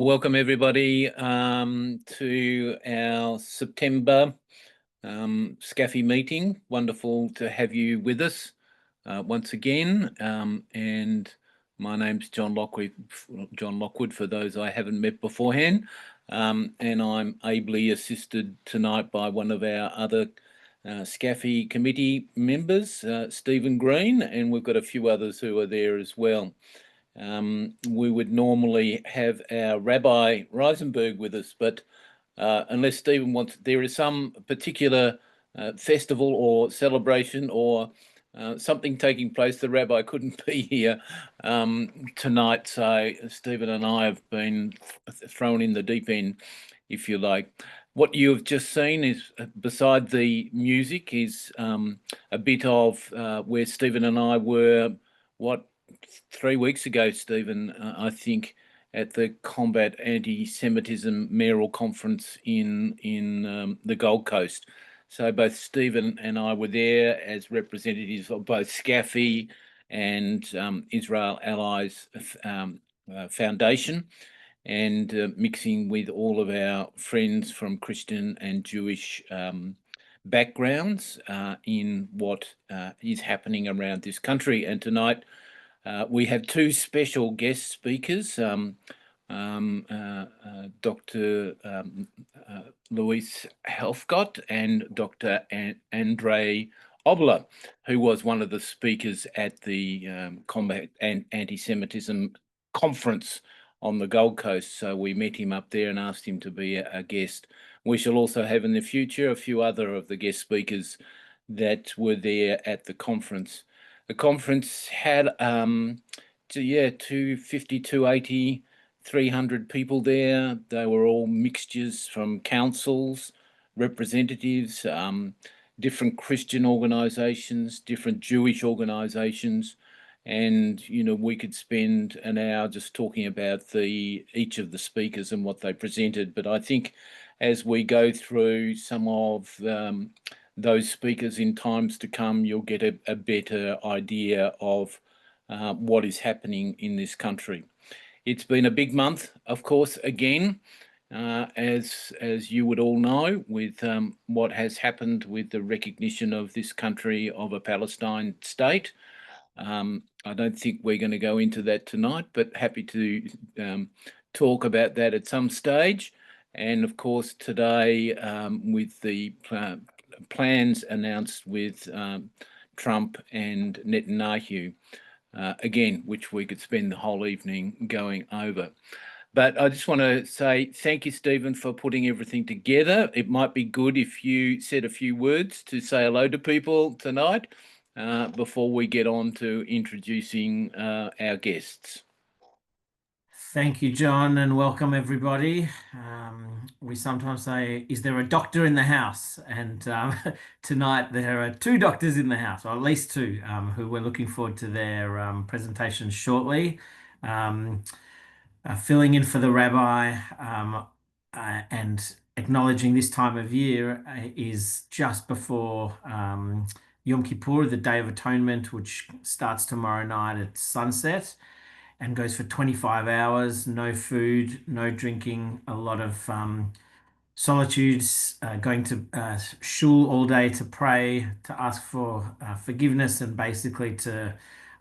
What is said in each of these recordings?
Welcome everybody to our September SCAFI meeting. Wonderful to have you with us once again. And my name's John Lockwood for those I haven't met beforehand. And I'm ably assisted tonight by one of our other SCAFI committee members, Stephen Green, and we've got a few others who are there as well. We would normally have our Rabbi Reisenberg with us, but unless Stephen wants, there is some particular festival or celebration or something taking place, the Rabbi couldn't be here tonight, so Stephen and I have been thrown in the deep end, if you like. What you've just seen is, beside the music, is a bit of where Stephen and I were, 3 weeks ago, Stephen, I think, at the Combat Anti-Semitism Mayoral Conference in the Gold Coast. So both Stephen and I were there as representatives of both SCAFI and Israel Allies Foundation, and mixing with all of our friends from Christian and Jewish backgrounds in what is happening around this country. And tonight, we have two special guest speakers, Dr. Louise Helfgott and Dr. Andre Oboler, who was one of the speakers at the Combat and Anti-Semitism Conference on the Gold Coast. So we met him up there and asked him to be a guest. We shall also have in the future a few other of the guest speakers that were there at the conference. The conference had 250, 280, 300 people there. They were all mixtures from councils, representatives, different Christian organisations, different Jewish organisations, and we could spend an hour just talking about each of the speakers and what they presented. But I think as we go through some of those speakers in times to come, you'll get a better idea of what is happening in this country. It's been a big month, of course, again, as you would all know, with what has happened with the recognition of this country of a Palestine state. I don't think we're going to go into that tonight, but happy to talk about that at some stage. And of course, today, with the plans announced with Trump and Netanyahu, again, which we could spend the whole evening going over. But I just want to say thank you, Stephen, for putting everything together. It might be good if you said a few words to say hello to people tonight before we get on to introducing our guests. Thank you, John, and welcome everybody. We sometimes say, is there a doctor in the house? And tonight there are two doctors in the house, or at least two, who we're looking forward to their presentations shortly. Filling in for the rabbi and acknowledging this time of year is just before Yom Kippur, the Day of Atonement, which starts tomorrow night at sunset and goes for 25 hours, no food, no drinking, a lot of solitudes, going to shul all day to pray, to ask for forgiveness, and basically to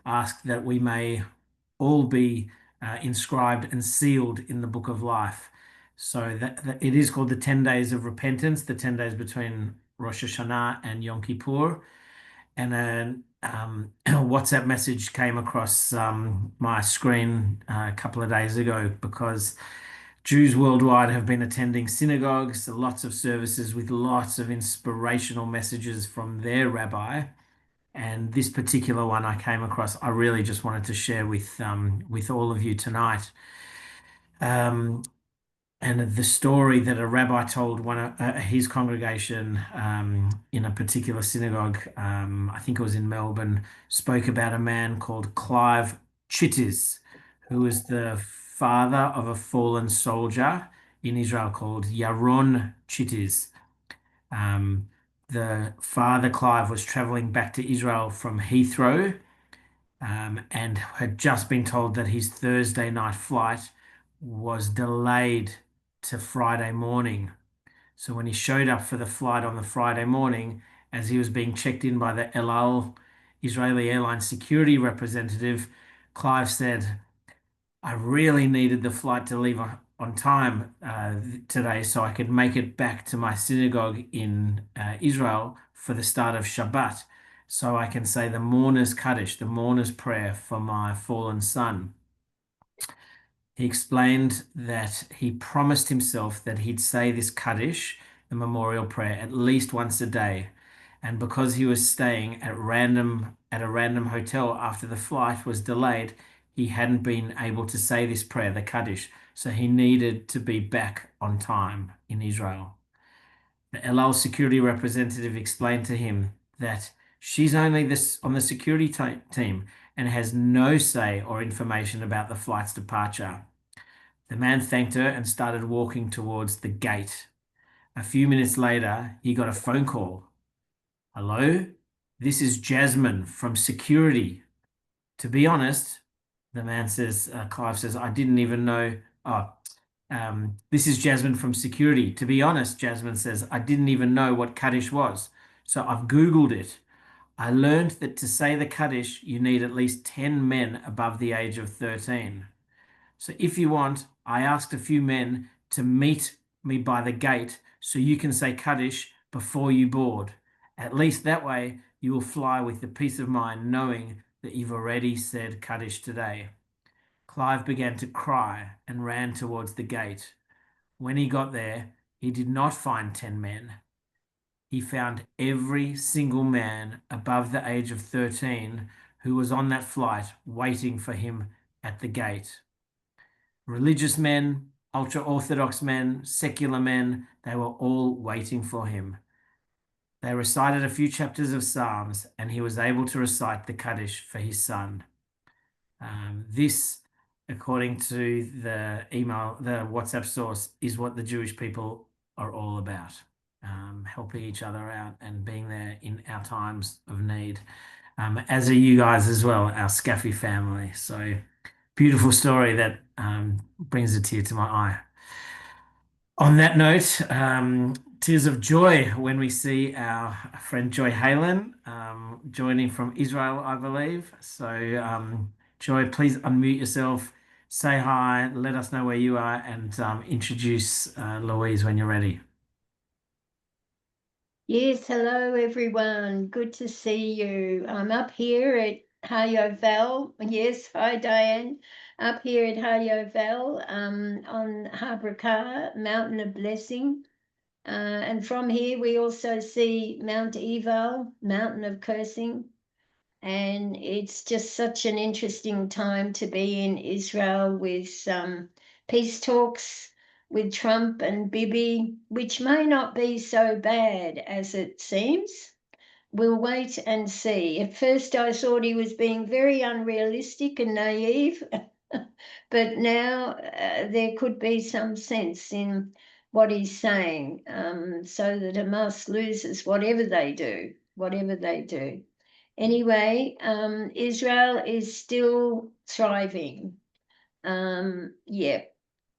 ask that we may all be inscribed and sealed in the book of life. So that it is called the 10 days of repentance, the 10 days between Rosh Hashanah and Yom Kippur. And then WhatsApp message came across my screen a couple of days ago because Jews worldwide have been attending synagogues, lots of services with lots of inspirational messages from their rabbi. And this particular one I came across, I really just wanted to share with all of you tonight. And the story that a rabbi told one of his congregation in a particular synagogue, I think it was in Melbourne, spoke about a man called Clive Chittiz, who was the father of a fallen soldier in Israel called Yaron Chittiz. The father, Clive, was traveling back to Israel from Heathrow and had just been told that his Thursday night flight was delayed to Friday morning. So when he showed up for the flight on the Friday morning, as he was being checked in by the El Al Israeli Airlines security representative, Clive said, I really needed the flight to leave on time today so I could make it back to my synagogue in Israel for the start of Shabbat, so I can say the mourner's Kaddish, the mourner's prayer for my fallen son. He explained that he promised himself that he'd say this Kaddish, the memorial prayer, at least once a day. And because he was staying at a random hotel after the flight was delayed, he hadn't been able to say this prayer, the Kaddish. So he needed to be back on time in Israel. The El Al security representative explained to him that she's only on the security team and has no say or information about the flight's departure. The man thanked her and started walking towards the gate. A few minutes later, he got a phone call. Hello, this is Jasmine from security. To be honest, the man says, Clive says, I didn't even know. Oh, this is Jasmine from security. To be honest, Jasmine says, I didn't even know what Kaddish was. So I've Googled it. I learned that to say the Kaddish, you need at least 10 men above the age of 13. So if you want, I asked a few men to meet me by the gate so you can say Kaddish before you board. At least that way you will fly with the peace of mind knowing that you've already said Kaddish today. Clive began to cry and ran towards the gate. When he got there, he did not find 10 men. He found every single man above the age of 13 who was on that flight waiting for him at the gate. Religious men, ultra-Orthodox men, secular men, they were all waiting for him. They recited a few chapters of Psalms, and he was able to recite the Kaddish for his son. This, according to the email, the WhatsApp source, is what the Jewish people are all about. Helping each other out and being there in our times of need. As are you guys as well, our SCAFI family. So beautiful story that brings a tear to my eye. On that note, tears of joy when we see our friend Joy Halen joining from Israel, I believe. So, Joy, please unmute yourself, say hi, let us know where you are, and introduce Louise when you're ready. Yes, hello everyone. Good to see you. I'm up here at Haryovel. Yes, hi Diane. Up here at Haryovel on Harbour Car, Mountain of Blessing. And from here we also see Mount Ebal, Mountain of Cursing. And it's just such an interesting time to be in Israel with peace talks with Trump and Bibi, which may not be so bad as it seems. We'll wait and see. At first, I thought he was being very unrealistic and naive, but now there could be some sense in what he's saying, so that Hamas loses whatever they do, whatever they do. Anyway, Israel is still thriving. Yeah.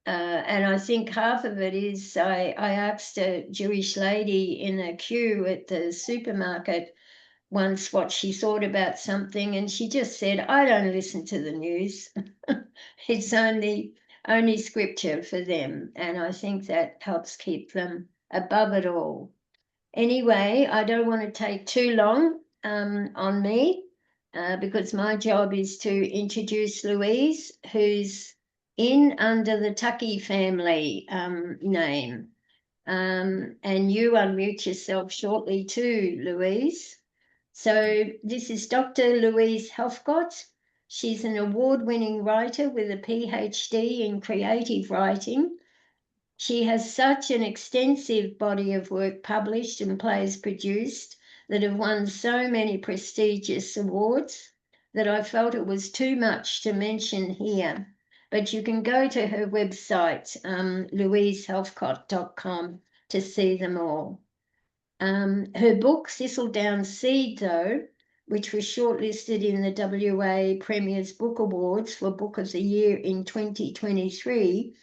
And I think half of it is I asked a Jewish lady in a queue at the supermarket once what she thought about something, and she just said, I don't listen to the news. It's only scripture for them. And I think that helps keep them above it all. Anyway, I don't want to take too long on me because my job is to introduce Louise, who's in under the Tucky family name. And you unmute yourself shortly too, Louise. So this is Dr. Louise Helfgott. She's an award-winning writer with a PhD in creative writing. She has such an extensive body of work published and plays produced that have won so many prestigious awards that I felt it was too much to mention here. But you can go to her website, louisehelfgott.com, to see them all. Her book, Thistledown Seed, though, which was shortlisted in the WA Premier's Book Awards for Book of the Year in 2023,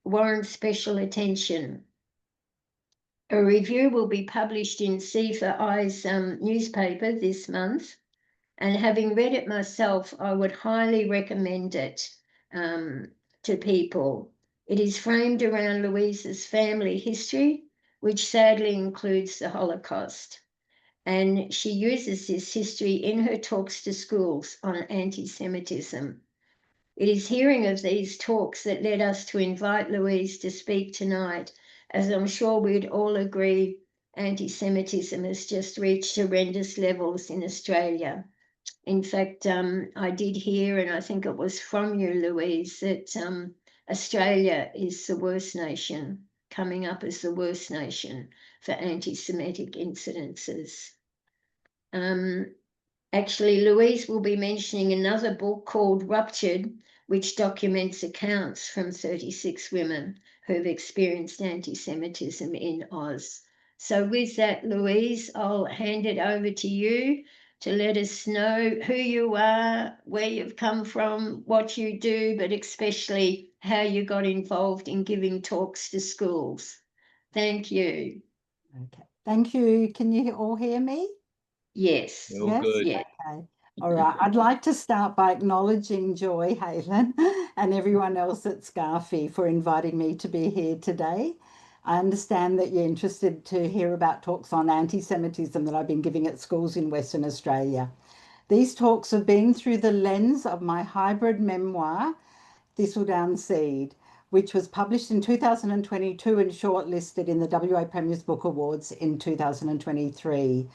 warrants special attention. A review will be published in SCAFI's newspaper this month, and having read it myself, I would highly recommend it to people. It is framed around Louise's family history, which sadly includes the Holocaust. And she uses this history in her talks to schools on anti-Semitism. It is hearing of these talks that led us to invite Louise to speak tonight, as I'm sure we'd all agree anti-Semitism has just reached horrendous levels in Australia. In fact, I did hear, and I think it was from you, Louise, that Australia is the worst nation, coming up as the worst nation for anti-Semitic incidences. Actually, Louise will be mentioning another book called Ruptured, which documents accounts from 36 women who've experienced anti-Semitism in Oz. So with that, Louise, I'll hand it over to you to let us know who you are, where you've come from, what you do, but especially how you got involved in giving talks to schools. Thank you. Okay, thank you. Can you all hear me? Yes. All Yes? good. Yeah. Okay. All right. I'd like to start by acknowledging Joy, Halen, and everyone else at SCAFI for inviting me to be here today. I understand that you're interested to hear about talks on anti-Semitism that I've been giving at schools in Western Australia. These talks have been through the lens of my hybrid memoir, Thistledown Seed, which was published in 2022 and shortlisted in the WA Premier's Book Awards in 2023.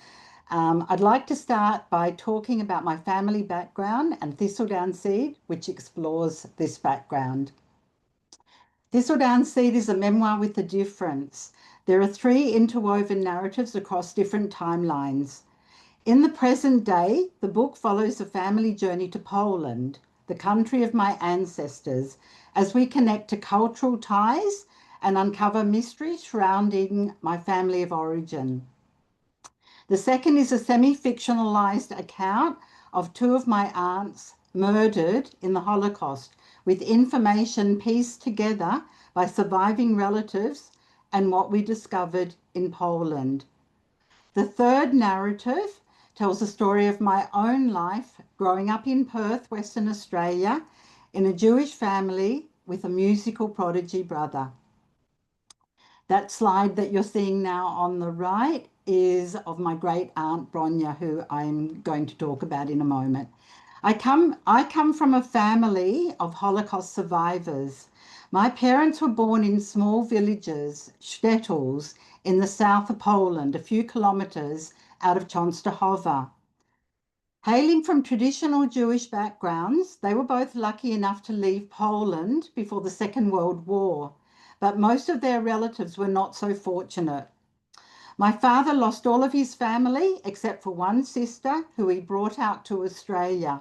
I'd like to start by talking about my family background and Thistledown Seed, which explores this background. Thistledown Seed is a memoir with a difference. There are 3 interwoven narratives across different timelines. In the present day, the book follows a family journey to Poland, the country of my ancestors, as we connect to cultural ties and uncover mysteries surrounding my family of origin. The second is a semi-fictionalized account of 2 of my aunts murdered in the Holocaust, with information pieced together by surviving relatives and what we discovered in Poland. The third narrative tells the story of my own life growing up in Perth, Western Australia, in a Jewish family with a musical prodigy brother. That slide that you're seeing now on the right is of my great aunt Bronya, who I'm going to talk about in a moment. I come from a family of Holocaust survivors. My parents were born in small villages, shtetls, in the south of Poland, a few kilometers out of Częstochowa. Hailing from traditional Jewish backgrounds, they were both lucky enough to leave Poland before the Second World War, but most of their relatives were not so fortunate. My father lost all of his family except for one sister who he brought out to Australia.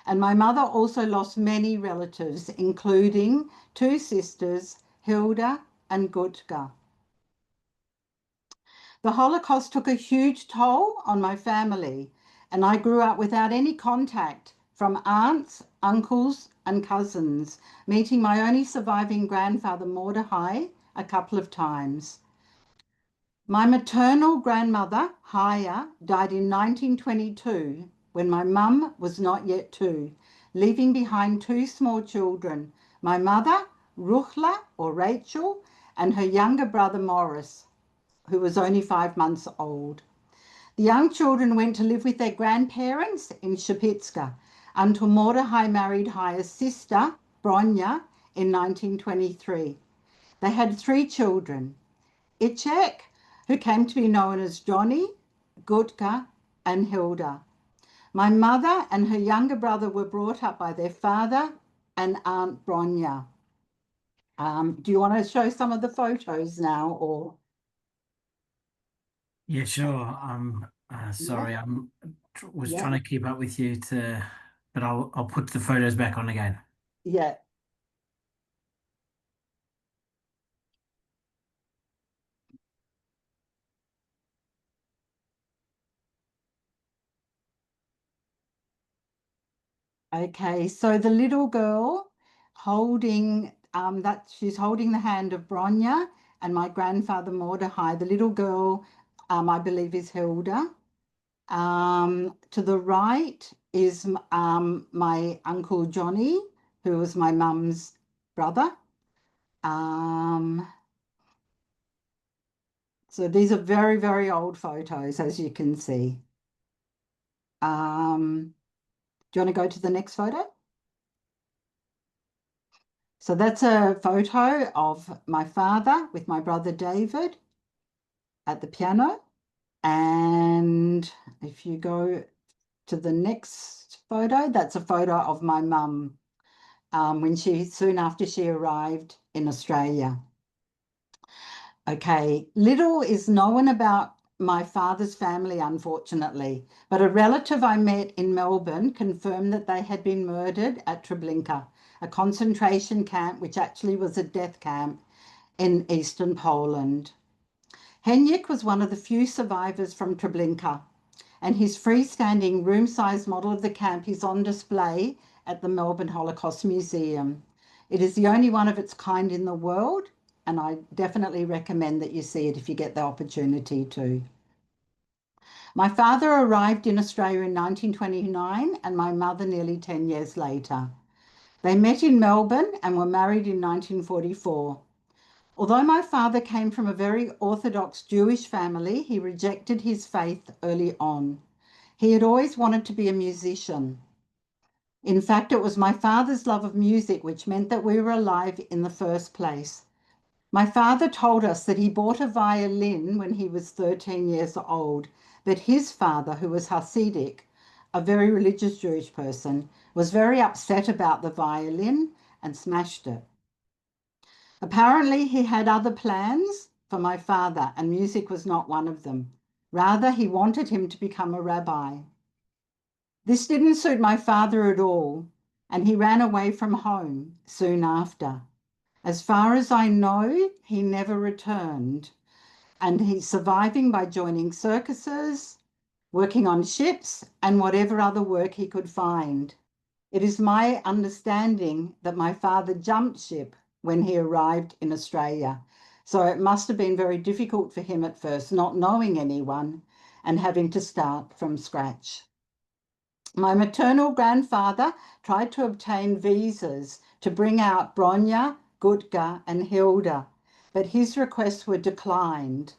And my mother also lost many relatives, including 2 sisters, Hilda and Gutka. The Holocaust took a huge toll on my family, and I grew up without any contact from aunts, uncles, and cousins, meeting my only surviving grandfather, Mordechai, a couple of times. My maternal grandmother, Haya, died in 1922 when my mum was not yet 2, leaving behind 2 small children, my mother, Ruchla or Rachel, and her younger brother, Morris, who was only 5 months old. The young children went to live with their grandparents in Szepicka until Mordechai married Haya's sister, Bronya, in 1923. They had 3 children, Ichek, who came to be known as Johnny, Gutka, and Hilda. My mother and her younger brother were brought up by their father and Aunt Bronya. Do you want to show some of the photos now, or? Yeah, sure. Sorry, Yeah. was Yeah. trying to keep up with you but I'll put the photos back on again. Yeah. Okay, so the little girl holding she's holding the hand of Bronya and my grandfather Mordechai. The little girl, I believe, is Hilda. To the right is my uncle Johnny, who was my mum's brother. So these are very, very old photos, as you can see. Do you want to go to the next photo? So that's a photo of my father with my brother David at the piano. And if you go to the next photo, that's a photo of my mum when soon after she arrived in Australia. Okay, little is known about my father's family, unfortunately, but a relative I met in Melbourne confirmed that they had been murdered at Treblinka, a concentration camp which actually was a death camp in eastern Poland. Henrik was one of the few survivors from Treblinka, and his freestanding room-sized model of the camp is on display at the Melbourne Holocaust Museum. It is the only one of its kind in the world, and I definitely recommend that you see it if you get the opportunity to. My father arrived in Australia in 1929 and my mother nearly 10 years later. They met in Melbourne and were married in 1944. Although my father came from a very Orthodox Jewish family, he rejected his faith early on. He had always wanted to be a musician. In fact, it was my father's love of music which meant that we were alive in the first place. My father told us that he bought a violin when he was 13 years old, but his father, who was Hasidic, a very religious Jewish person, was very upset about the violin and smashed it. Apparently, he had other plans for my father, and music was not one of them. Rather, he wanted him to become a rabbi. This didn't suit my father at all, and he ran away from home soon after. As far as I know, he never returned, and he's surviving by joining circuses, working on ships, and whatever other work he could find. It is my understanding that my father jumped ship when he arrived in Australia, so it must have been very difficult for him at first, not knowing anyone and having to start from scratch. My maternal grandfather tried to obtain visas to bring out Bronya, Gutka, and Hilda, but his requests were declined.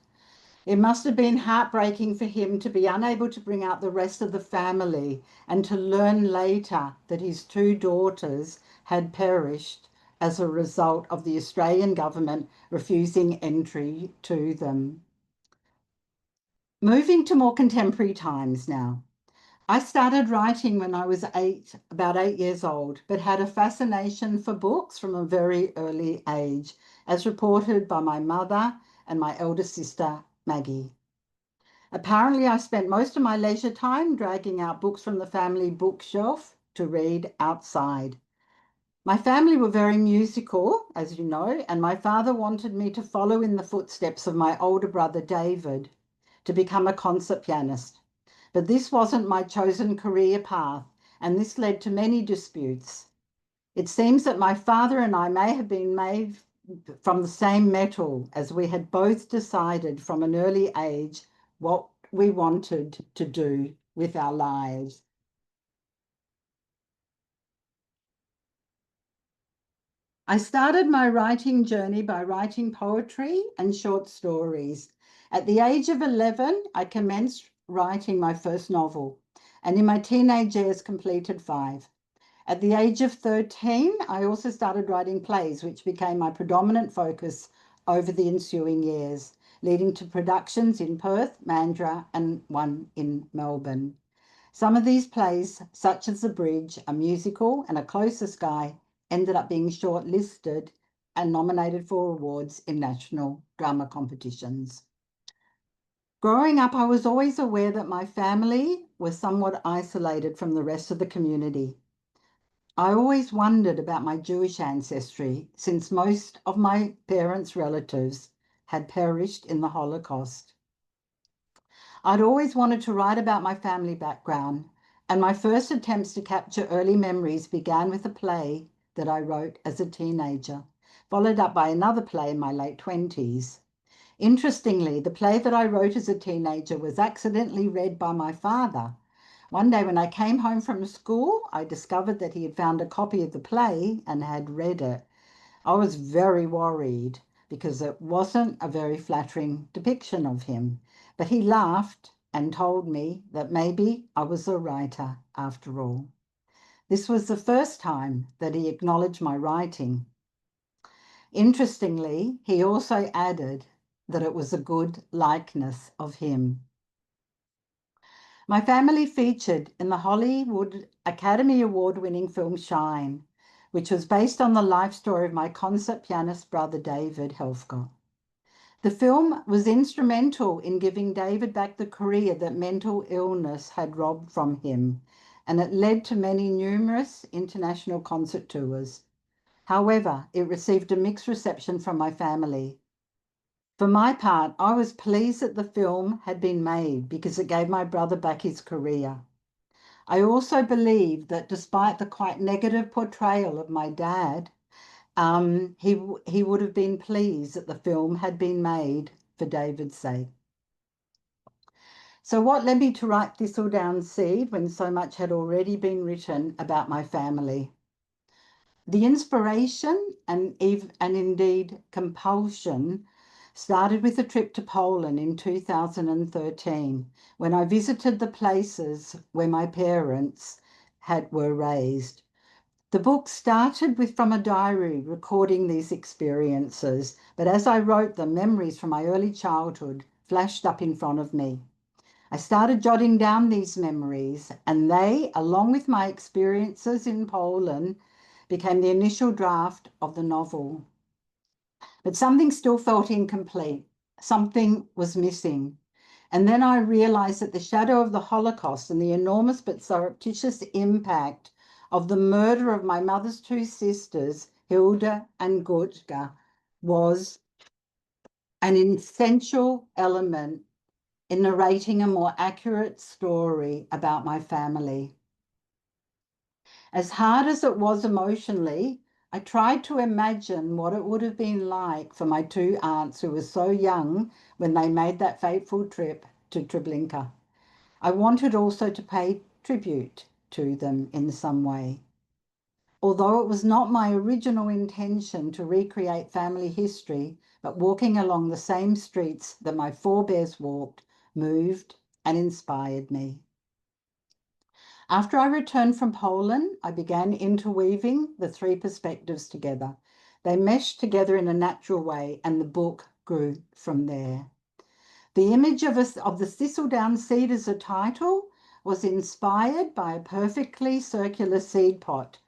It must have been heartbreaking for him to be unable to bring out the rest of the family and to learn later that his two daughters had perished as a result of the Australian government refusing entry to them. Moving to more contemporary times now. I started writing when I was about 8 years old, but had a fascination for books from a very early age, as reported by my mother and my elder sister, Maggie. Apparently, I spent most of my leisure time dragging out books from the family bookshelf to read outside. My family were very musical, as you know, and my father wanted me to follow in the footsteps of my older brother, David, to become a concert pianist. But this wasn't my chosen career path, and this led to many disputes. It seems that my father and I may have been made from the same metal, as we had both decided from an early age what we wanted to do with our lives. I started my writing journey by writing poetry and short stories. At the age of 11, I commenced writing my first novel, and in my teenage years completed 5. At the age of 13, I also started writing plays, which became my predominant focus over the ensuing years, leading to productions in Perth, Mandurah, and one in Melbourne. Some of these plays, such as The Bridge, a musical, and A Closer Sky, ended up being shortlisted and nominated for awards in national drama competitions. Growing up, I was always aware that my family was somewhat isolated from the rest of the community. I always wondered about my Jewish ancestry, since most of my parents' relatives had perished in the Holocaust. I'd always wanted to write about my family background, and my first attempts to capture early memories began with a play that I wrote as a teenager, followed up by another play in my late 20s. Interestingly, the play that I wrote as a teenager was accidentally read by my father. One day when I came home from school, I discovered that he had found a copy of the play and had read it. I was very worried because it wasn't a very flattering depiction of him, but he laughed and told me that maybe I was a writer after all. This was the first time that he acknowledged my writing. Interestingly, he also added that it was a good likeness of him. My family featured in the Hollywood Academy Award-winning film Shine, which was based on the life story of my concert pianist brother David Helfgott. The film was instrumental in giving David back the career that mental illness had robbed from him, and it led to many numerous international concert tours. However, it received a mixed reception from my family. For my part, I was pleased that the film had been made because it gave my brother back his career. I also believe that despite the quite negative portrayal of my dad, he would have been pleased that the film had been made for David's sake. So what led me to write Thistledown Seed when so much had already been written about my family? The inspiration and indeed compulsion started with a trip to Poland in 2013 when I visited the places where my parents were raised. The book started from a diary recording these experiences, but as I wrote them, memories from my early childhood flashed up in front of me. I started jotting down these memories, and they, along with my experiences in Poland, became the initial draft of the novel. But something still felt incomplete. Something was missing. And then I realized that the shadow of the Holocaust and the enormous but surreptitious impact of the murder of my mother's two sisters, Hilda and Gurtka, was an essential element in narrating a more accurate story about my family. As hard as it was emotionally, I tried to imagine what it would have been like for my two aunts who were so young when they made that fateful trip to Treblinka. I wanted also to pay tribute to them in some way. Although it was not my original intention to recreate family history, but walking along the same streets that my forebears walked moved and inspired me. After I returned from Poland, I began interweaving the three perspectives together. They meshed together in a natural way, and the book grew from there. The image of the thistledown seed as a title was inspired by a perfectly circular seed pod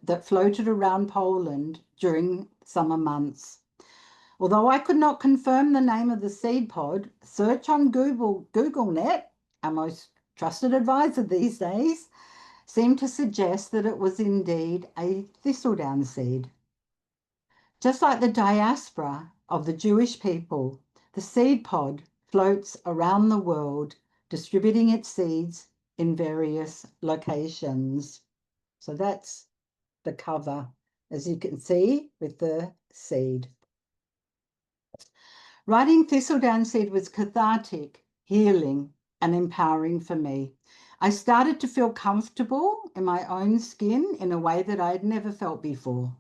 that floated around Poland during summer months. Although I could not confirm the name of the seed pod, search on GoogleNet, our most trusted advisor these days, seemed to suggest that it was indeed a thistledown seed. Just like the diaspora of the Jewish people, the seed pod floats around the world, distributing its seeds in various locations. So that's the cover, as you can see, with the seed. Writing Thistledown Seed was cathartic, healing, and empowering for me. I started to feel comfortable in my own skin in a way that I had never felt before.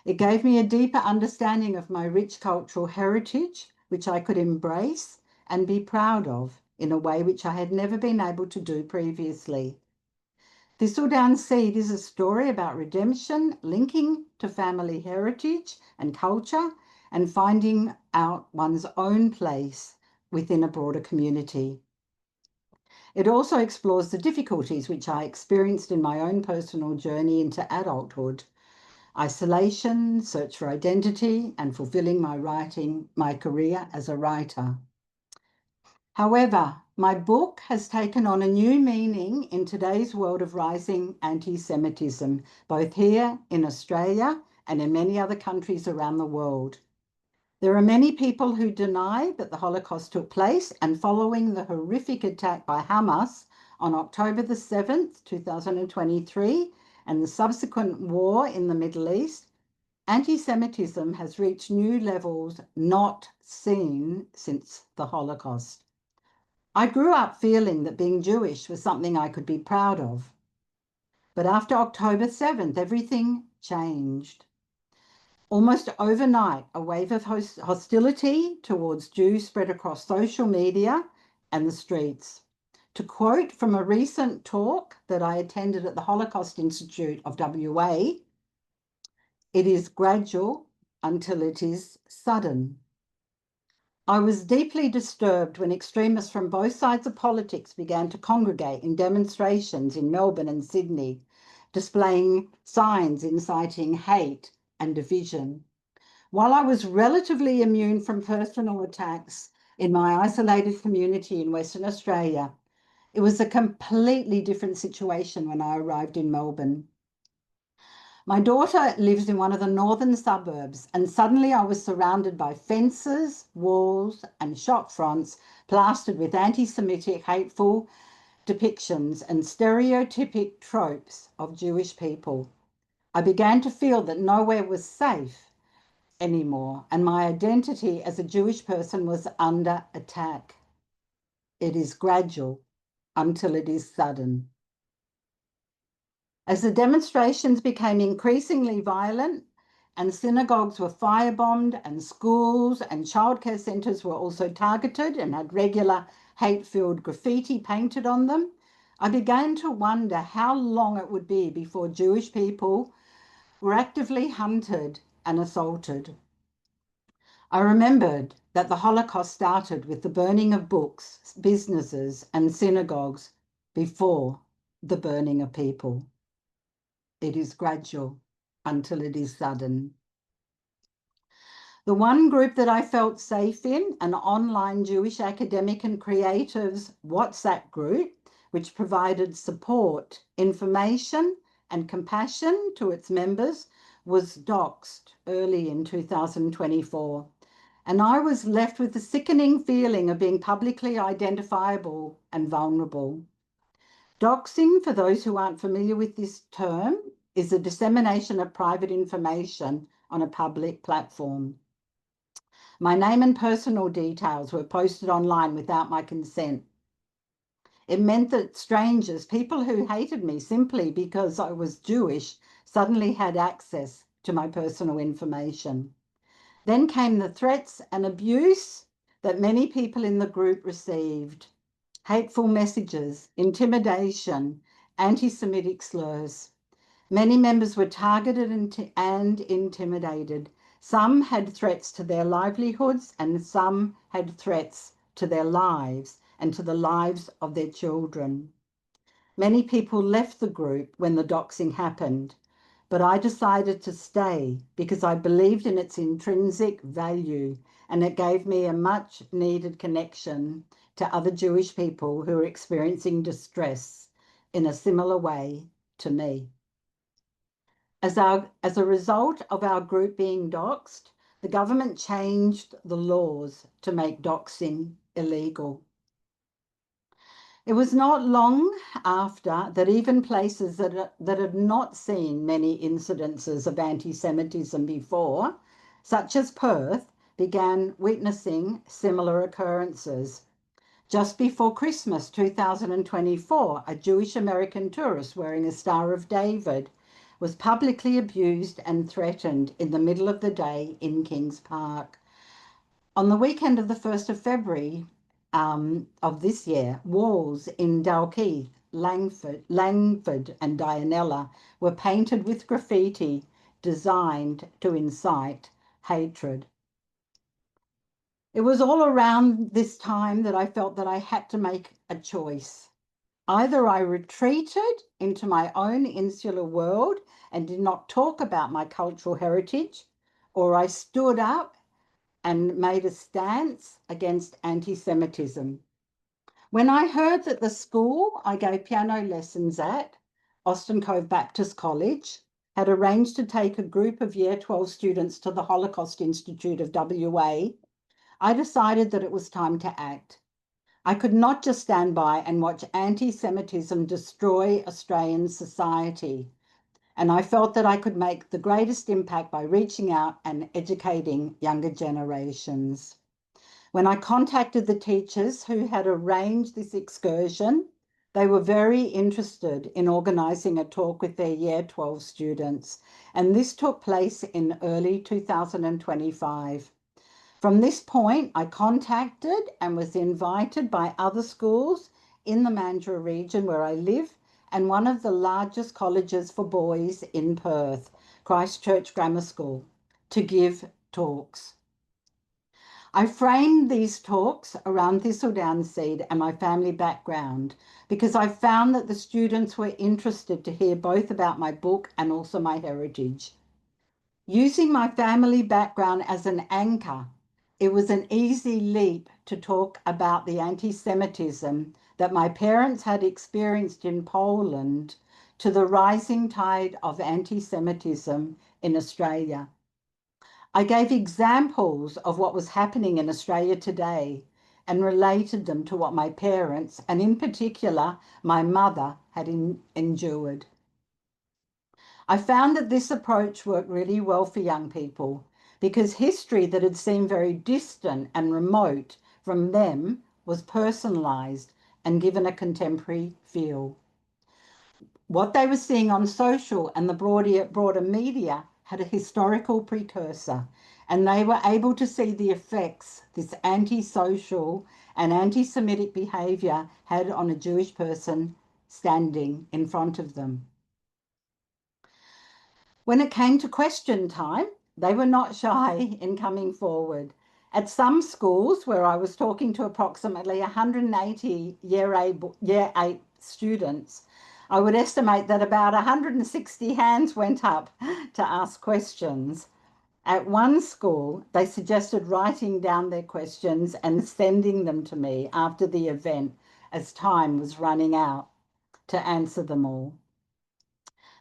It gave me a deeper understanding of my rich cultural heritage, which I could embrace and be proud of in a way which I had never been able to do previously. Thistledown Seed is a story about redemption, linking to family heritage and culture, and finding out one's own place within a broader community. It also explores the difficulties which I experienced in my own personal journey into adulthood: isolation, search for identity, and fulfilling my career as a writer. However, my book has taken on a new meaning in today's world of rising anti-Semitism, both here in Australia and in many other countries around the world. There are many people who deny that the Holocaust took place, and following the horrific attack by Hamas on October the 7th, 2023, and the subsequent war in the Middle East, anti-Semitism has reached new levels not seen since the Holocaust. I grew up feeling that being Jewish was something I could be proud of. But after October 7th, everything changed. Almost overnight, a wave of hostility towards Jews spread across social media and the streets. To quote from a recent talk that I attended at the Holocaust Institute of WA, it is gradual until it is sudden. I was deeply disturbed when extremists from both sides of politics began to congregate in demonstrations in Melbourne and Sydney, displaying signs inciting hate and division. While I was relatively immune from personal attacks in my isolated community in Western Australia, it was a completely different situation when I arrived in Melbourne. My daughter lives in one of the northern suburbs, and suddenly I was surrounded by fences, walls, and shop fronts plastered with anti-Semitic, hateful depictions and stereotypic tropes of Jewish people. I began to feel that nowhere was safe anymore, and my identity as a Jewish person was under attack. It is gradual until it is sudden. As the demonstrations became increasingly violent and synagogues were firebombed and schools and childcare centres were also targeted and had regular hate-filled graffiti painted on them, I began to wonder how long it would be before Jewish people were actively hunted and assaulted. I remembered that the Holocaust started with the burning of books, businesses, and synagogues before the burning of people. It is gradual until it is sudden. The one group that I felt safe in, an online Jewish academic and creatives WhatsApp group, which provided support, information, and compassion to its members, was doxed early in 2024. And I was left with the sickening feeling of being publicly identifiable and vulnerable. Doxing, for those who aren't familiar with this term, is the dissemination of private information on a public platform. My name and personal details were posted online without my consent. It meant that strangers, people who hated me simply because I was Jewish, suddenly had access to my personal information. Then came the threats and abuse that many people in the group received. Hateful messages, intimidation, anti-Semitic slurs. Many members were targeted and intimidated. Some had threats to their livelihoods and some had threats to their lives and to the lives of their children. Many people left the group when the doxing happened, but I decided to stay because I believed in its intrinsic value and it gave me a much needed connection to other Jewish people who are experiencing distress in a similar way to me. As a result of our group being doxed, the government changed the laws to make doxing illegal. It was not long after that even places that had not seen many incidences of anti-Semitism before, such as Perth, began witnessing similar occurrences. Just before Christmas 2024, a Jewish American tourist wearing a Star of David was publicly abused and threatened in the middle of the day in Kings Park. On the weekend of the 1st of February of this year, walls in Dalkeith, Langford and Dianella were painted with graffiti designed to incite hatred. It was all around this time that I felt that I had to make a choice. Either I retreated into my own insular world and did not talk about my cultural heritage, or I stood up and made a stance against anti-Semitism. When I heard that the school I gave piano lessons at, Austin Cove Baptist College, had arranged to take a group of Year 12 students to the Holocaust Institute of WA, I decided that it was time to act. I could not just stand by and watch anti-Semitism destroy Australian society. And I felt that I could make the greatest impact by reaching out and educating younger generations. When I contacted the teachers who had arranged this excursion, they were very interested in organising a talk with their Year 12 students, and this took place in early 2025. From this point, I contacted and was invited by other schools in the Mandurah region where I live and one of the largest colleges for boys in Perth, Christchurch Grammar School, to give talks. I framed these talks around thistledown seed and my family background because I found that the students were interested to hear both about my book and also my heritage. Using my family background as an anchor, it was an easy leap to talk about the anti-Semitism that my parents had experienced in Poland to the rising tide of anti-Semitism in Australia. I gave examples of what was happening in Australia today and related them to what my parents, and in particular my mother, had endured. I found that this approach worked really well for young people because history that had seemed very distant and remote from them was personalised and given a contemporary feel. What they were seeing on social and the broader media had a historical precursor, and they were able to see the effects this anti-social and anti-Semitic behaviour had on a Jewish person standing in front of them. When it came to question time, they were not shy in coming forward. At some schools where I was talking to approximately 180 year 8 students, I would estimate that about 160 hands went up to ask questions. At one school, they suggested writing down their questions and sending them to me after the event as time was running out to answer them all.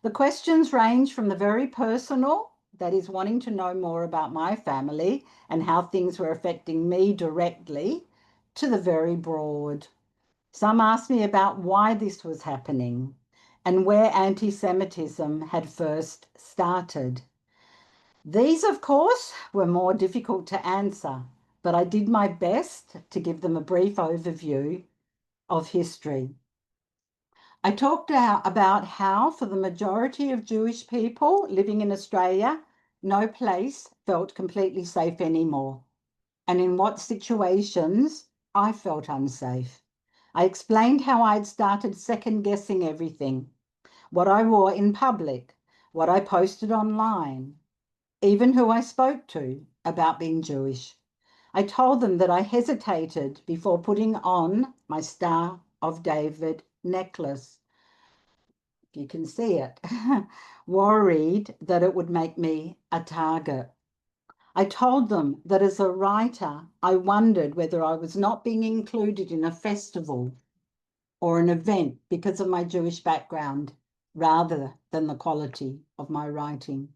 The questions range from the very personal, that is wanting to know more about my family and how things were affecting me directly, to the very broad. Some asked me about why this was happening and where anti-Semitism had first started. These, of course, were more difficult to answer, but I did my best to give them a brief overview of history. I talked about how, for the majority of Jewish people living in Australia, no place felt completely safe anymore, and in what situations I felt unsafe. I explained how I'd started second-guessing everything, what I wore in public, what I posted online, even who I spoke to about being Jewish. I told them that I hesitated before putting on my Star of David necklace. You can see it, worried that it would make me a target. I told them that as a writer, I wondered whether I was not being included in a festival or an event because of my Jewish background, rather than the quality of my writing.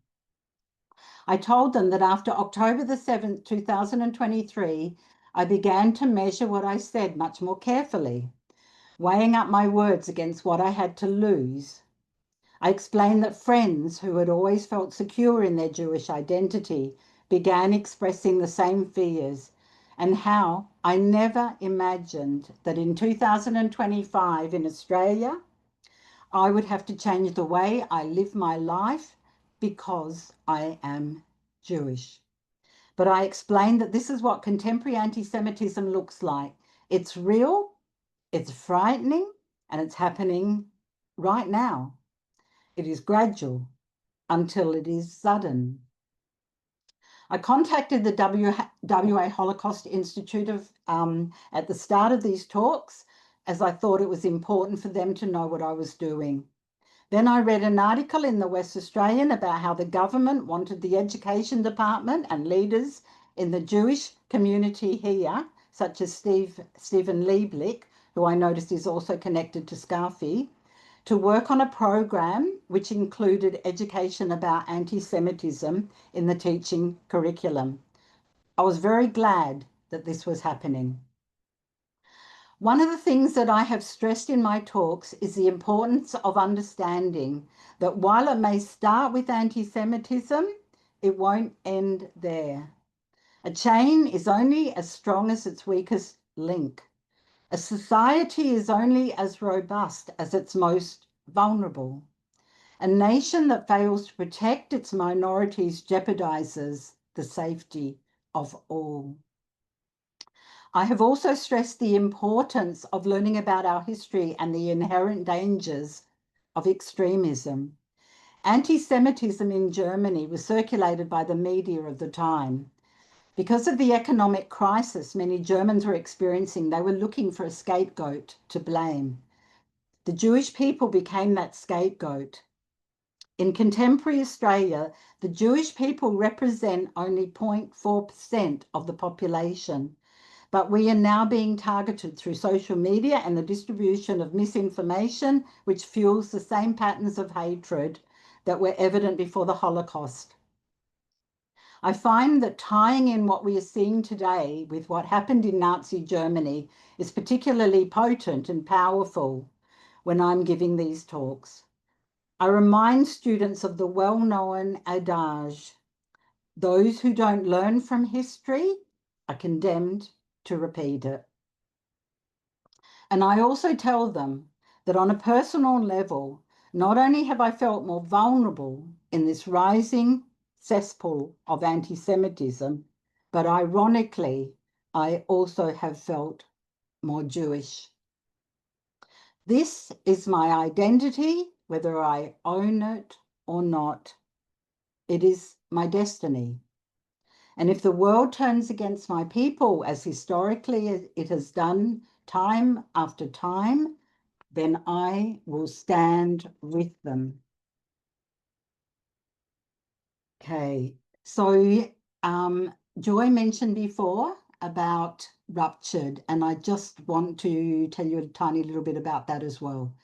I told them that after October the 7th, 2023, I began to measure what I said much more carefully, weighing up my words against what I had to lose. I explained that friends who had always felt secure in their Jewish identity began expressing the same fears, and how I never imagined that in 2025 in Australia, I would have to change the way I live my life because I am Jewish. But I explained that this is what contemporary anti-Semitism looks like. It's real, it's frightening, and it's happening right now. It is gradual until it is sudden. I contacted the WA Holocaust Institute at the start of these talks, as I thought it was important for them to know what I was doing. Then I read an article in the West Australian about how the government wanted the education department and leaders in the Jewish community here, such as Stephen Lieblich, who I noticed is also connected to SCAFI, to work on a program which included education about anti-Semitism in the teaching curriculum. I was very glad that this was happening. One of the things that I have stressed in my talks is the importance of understanding that while it may start with anti-Semitism, it won't end there. A chain is only as strong as its weakest link. A society is only as robust as its most vulnerable. A nation that fails to protect its minorities jeopardizes the safety of all. I have also stressed the importance of learning about our history and the inherent dangers of extremism. Anti-Semitism in Germany was circulated by the media of the time. Because of the economic crisis many Germans were experiencing, they were looking for a scapegoat to blame. The Jewish people became that scapegoat. In contemporary Australia, the Jewish people represent only 0.4% of the population, but we are now being targeted through social media and the distribution of misinformation, which fuels the same patterns of hatred that were evident before the Holocaust. I find that tying in what we are seeing today with what happened in Nazi Germany is particularly potent and powerful when I'm giving these talks. I remind students of the well-known adage, those who don't learn from history are condemned to repeat it. And I also tell them that on a personal level, not only have I felt more vulnerable in this rising cesspool of anti-Semitism, but ironically, I also have felt more Jewish. This is my identity, whether I own it or not. It is my destiny. And if the world turns against my people, as historically it has done time after time, then I will stand with them. Okay, so Joy mentioned before about ruptured, and I just want to tell you a tiny little bit about that as well.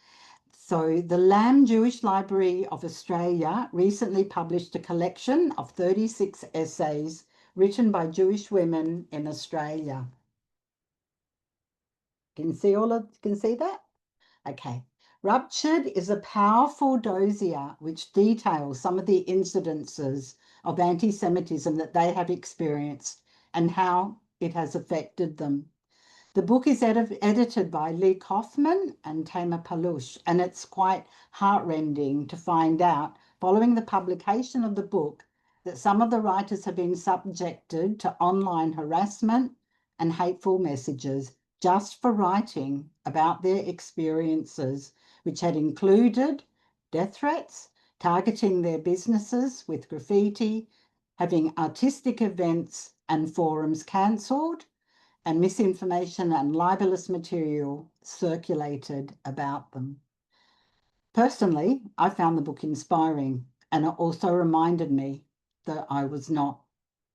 So the Lamb Jewish Library of Australia recently published a collection of 36 essays written by Jewish women in Australia. Can you see that? Okay. Ruptured is a powerful dossier which details some of the incidences of anti-Semitism that they have experienced and how it has affected them. The book is edited by Lee Kaufman and Tamer Palush, and it's quite heartrending to find out, following the publication of the book, that some of the writers have been subjected to online harassment and hateful messages just for writing about their experiences, which had included death threats, targeting their businesses with graffiti, having artistic events and forums cancelled, and misinformation and libelous material circulated about them. Personally, I found the book inspiring, and it also reminded me that I was not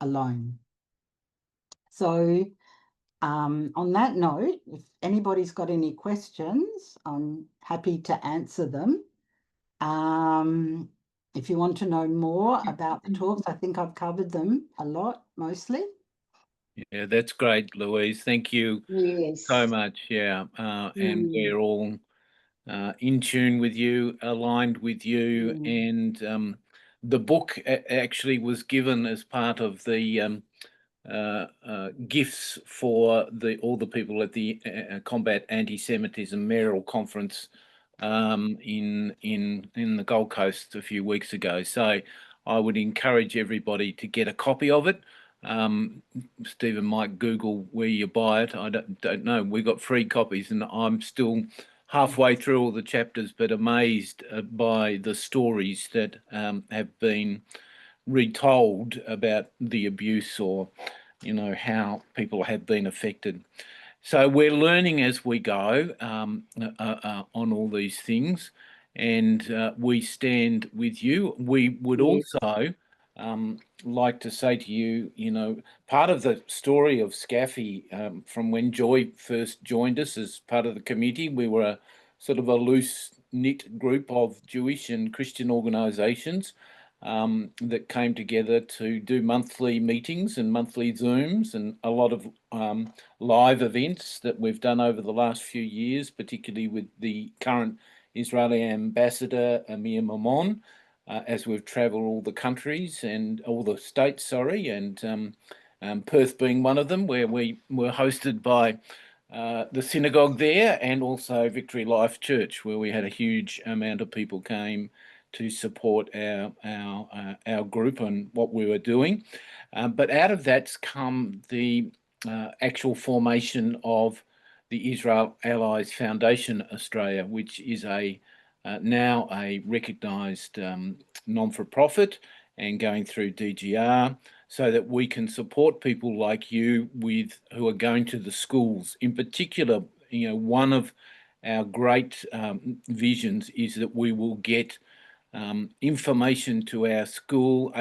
alone. So on that note, if anybody's got any questions, I'm happy to answer them. If you want to know more about the talks, I think I've covered them a lot, mostly. Yeah, that's great, Louise. Thank you so much. Yeah, and we're all in tune with you, aligned with you, and the book actually was given as part of the gifts for all the people at the Combat Anti-Semitism Mayoral Conference in the Gold Coast a few weeks ago. So I would encourage everybody to get a copy of it. Stephen might Google where you buy it. I don't know. We got free copies, and I'm still halfway through all the chapters, but amazed by the stories that have been retold about the abuse, or how people have been affected. So we're learning as we go on all these things, and we stand with you. We would also like to say to you, part of the story of SCAFI, from when Joy first joined us as part of the committee, we were a sort of a loose-knit group of Jewish and Christian organisations. that came together to do monthly meetings and monthly Zooms, and a lot of live events that we've done over the last few years, particularly with the current Israeli ambassador, Amir Mammon, as we've traveled all the countries and all the states, and Perth being one of them, where we were hosted by the synagogue there, and also Victory Life Church, where we had a huge amount of people came to support our group and what we were doing. But out of that's come the actual formation of the Israel Allies Foundation Australia, which is now a recognised non-for-profit and going through DGR, so that we can support people like you who are going to the schools. In particular, one of our great visions is that we will get information to our school,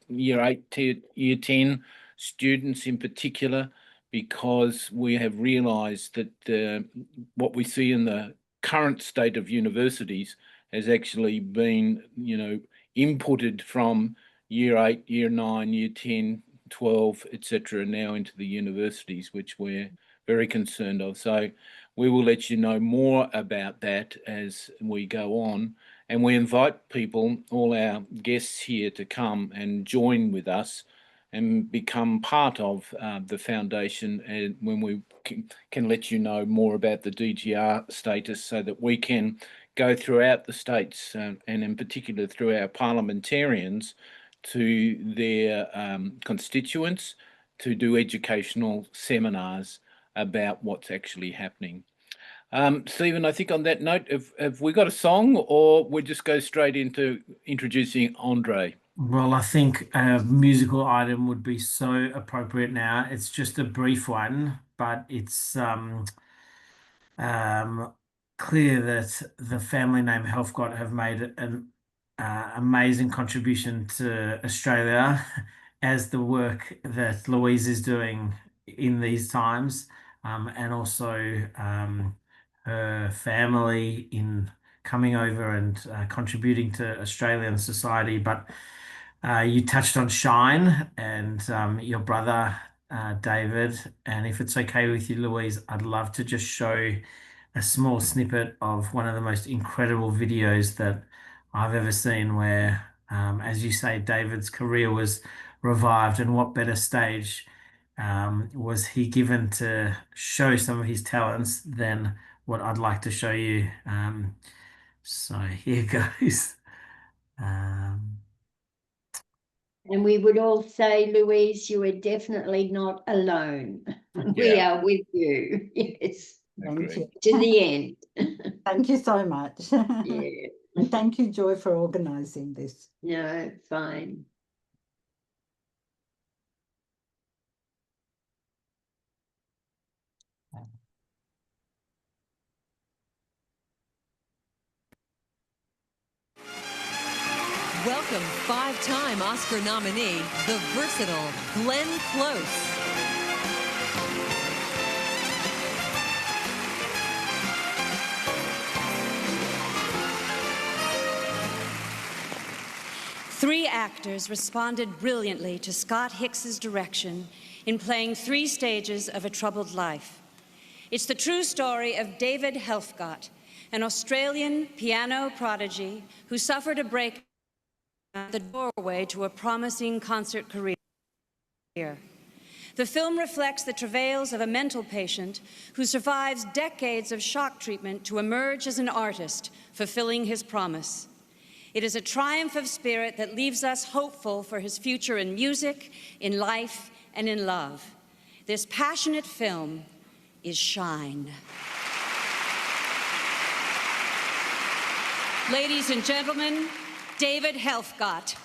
year 10 students in particular, because we have realised that what we see in the current state of universities has actually been, inputted from year 8, year 9, year 10, 12, etc., now into the universities, which we're very concerned of. So we will let you know more about that as we go on. And we invite people, all our guests here, to come and join with us and become part of the foundation, and when we can let you know more about the DGR status, so that we can go throughout the states, and in particular through our parliamentarians, to their constituents, to do educational seminars about what's actually happening. Stephen, I think on that note, have we got a song, or we just go straight into introducing Andre? Well, I think a musical item would be so appropriate now. It's just a brief one, but it's clear that the family name Helfgott have made an amazing contribution to Australia, as the work that Louise is doing in these times, and also her family in coming over and contributing to Australian society. But you touched on Shine and your brother, David. And if it's okay with you, Louise, I'd love to just show a small snippet of one of the most incredible videos that I've ever seen, where, as you say, David's career was revived. And what better stage was he given to show some of his talents than what I'd like to show you. So here goes. And we would all say, Louise, you are definitely not alone. We Yeah. are with you. Yes. Thank you. To the end. Thank you so much. Yeah. And thank you, Joy, for organising this. No, fine. Welcome five-time Oscar nominee, the versatile Glenn Close. Three actors responded brilliantly to Scott Hicks's direction in playing three stages of A Troubled Life. It's the true story of David Helfgott, an Australian piano prodigy who suffered a break at the doorway to a promising concert career. The film reflects the travails of a mental patient who survives decades of shock treatment to emerge as an artist, fulfilling his promise. It is a triumph of spirit that leaves us hopeful for his future in music, in life, and in love. This passionate film is Shine. Ladies and gentlemen, David Helfgott.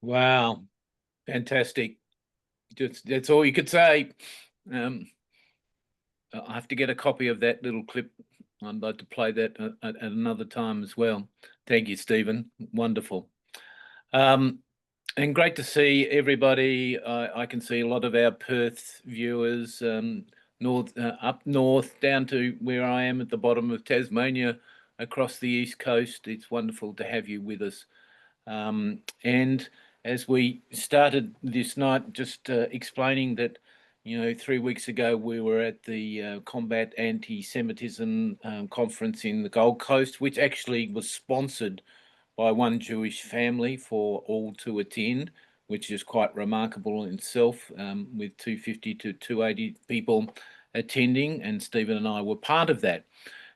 Wow, fantastic. That's all you could say. I have to get a copy of that little clip. I'd like to play that at another time as well. Thank you, Stephen. Wonderful. And great to see everybody. I can see a lot of our Perth viewers, up north, down to where I am at the bottom of Tasmania, across the east coast. It's wonderful to have you with us. And as we started this night, just explaining that, 3 weeks ago we were at the Combat Anti-Semitism conference in the Gold Coast, which actually was sponsored by one Jewish family for all to attend, which is quite remarkable in itself, with 250 to 280 people attending, and Stephen and I were part of that.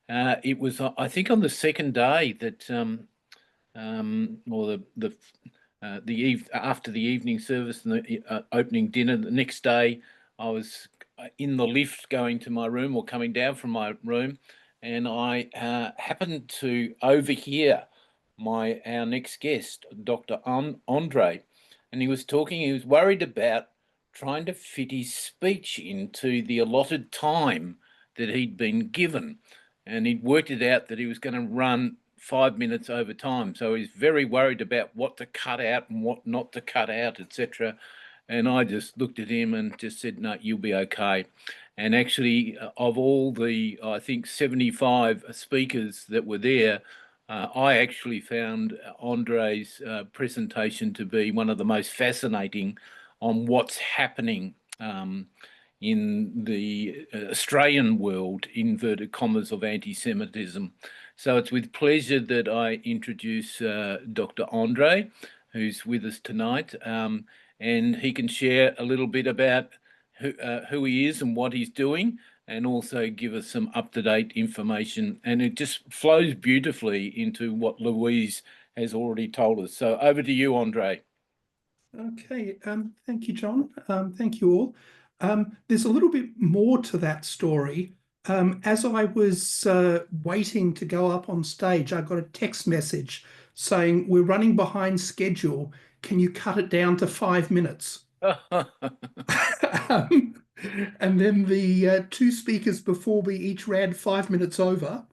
It was, I think, on the second day that, or after the evening service and the opening dinner, the next day, I was in the lift going to my room or coming down from my room, and I happened to overhear our next guest, Dr. Andre, and he was worried about trying to fit his speech into the allotted time that he'd been given. And he'd worked it out that he was going to run 5 minutes over time. So he's very worried about what to cut out and what not to cut out, etc. And I just looked at him and just said, no, you'll be okay. And actually, of all the, I think, 75 speakers that were there, I actually found Andre's presentation to be one of the most fascinating on what's happening in the Australian world, inverted commas, of anti-Semitism. So it's with pleasure that I introduce Dr. Andre, who's with us tonight, and he can share a little bit about who he is and what he's doing, and also give us some up-to-date information. And it just flows beautifully into what Louise has already told us. So over to you, Andre. Okay, thank you, John. Thank you all. There's a little bit more to that story. As I was waiting to go up on stage, I got a text message saying, "We're running behind schedule. Can you cut it down to 5 minutes?" And then the two speakers before me each ran 5 minutes over.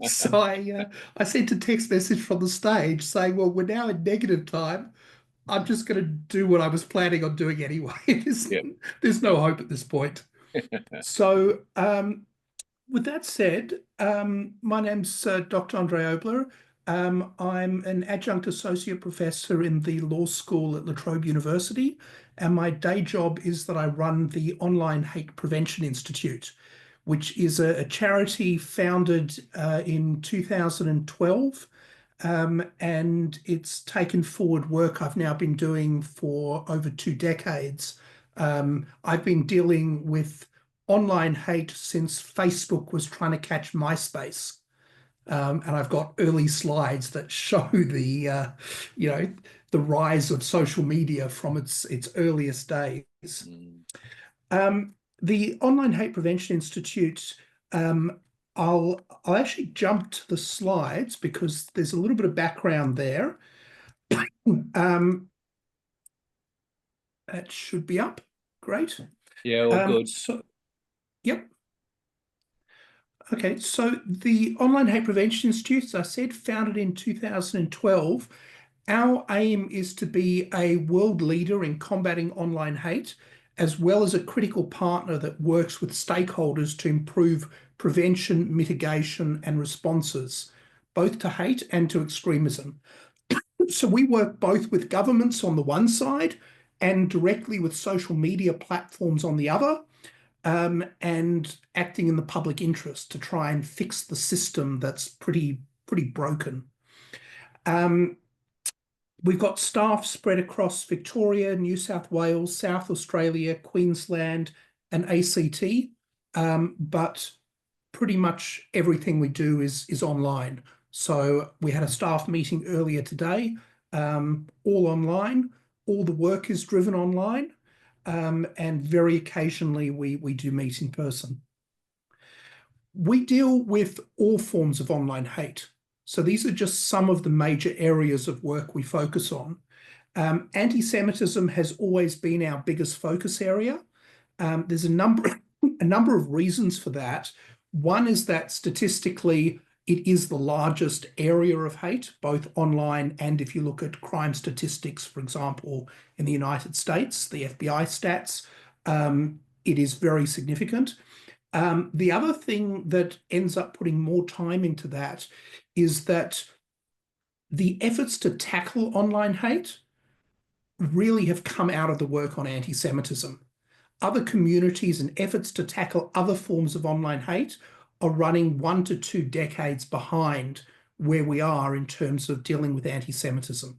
So I sent a text message from the stage saying, "Well, we're now in negative time. I'm just going to do what I was planning on doing anyway." There's no hope at this point. So with that said, my name's Dr. Andre Oboler. I'm an adjunct associate professor in the law school at La Trobe University, and my day job is that I run the Online Hate Prevention Institute, which is a charity founded in 2012. And it's taken forward work I've now been doing for over 2 decades. I've been dealing with online hate since Facebook was trying to catch MySpace. And I've got early slides that show the rise of social media from its earliest days. The Online Hate Prevention Institute, I'll actually jump to the slides because there's a little bit of background there. That should be up. Great. Yeah, all good. Yep. Okay, so the Online Hate Prevention Institute, as I said, founded in 2012. Our aim is to be a world leader in combating online hate, as well as a critical partner that works with stakeholders to improve prevention, mitigation, and responses, both to hate and to extremism. So we work both with governments on the one side and directly with social media platforms on the other, and acting in the public interest to try and fix the system that's pretty broken. We've got staff spread across Victoria, New South Wales, South Australia, Queensland, and ACT, but pretty much everything we do is online. So we had a staff meeting earlier today, all online. All the work is driven online, and very occasionally we do meet in person. We deal with all forms of online hate. So these are just some of the major areas of work we focus on. Anti-Semitism has always been our biggest focus area. There's a number of reasons for that. One is that statistically, it is the largest area of hate, both online and if you look at crime statistics, for example, in the United States, the FBI stats, it is very significant. The other thing that ends up putting more time into that is that the efforts to tackle online hate really have come out of the work on anti-Semitism. Other communities and efforts to tackle other forms of online hate are running 1 to 2 decades behind where we are in terms of dealing with anti-Semitism.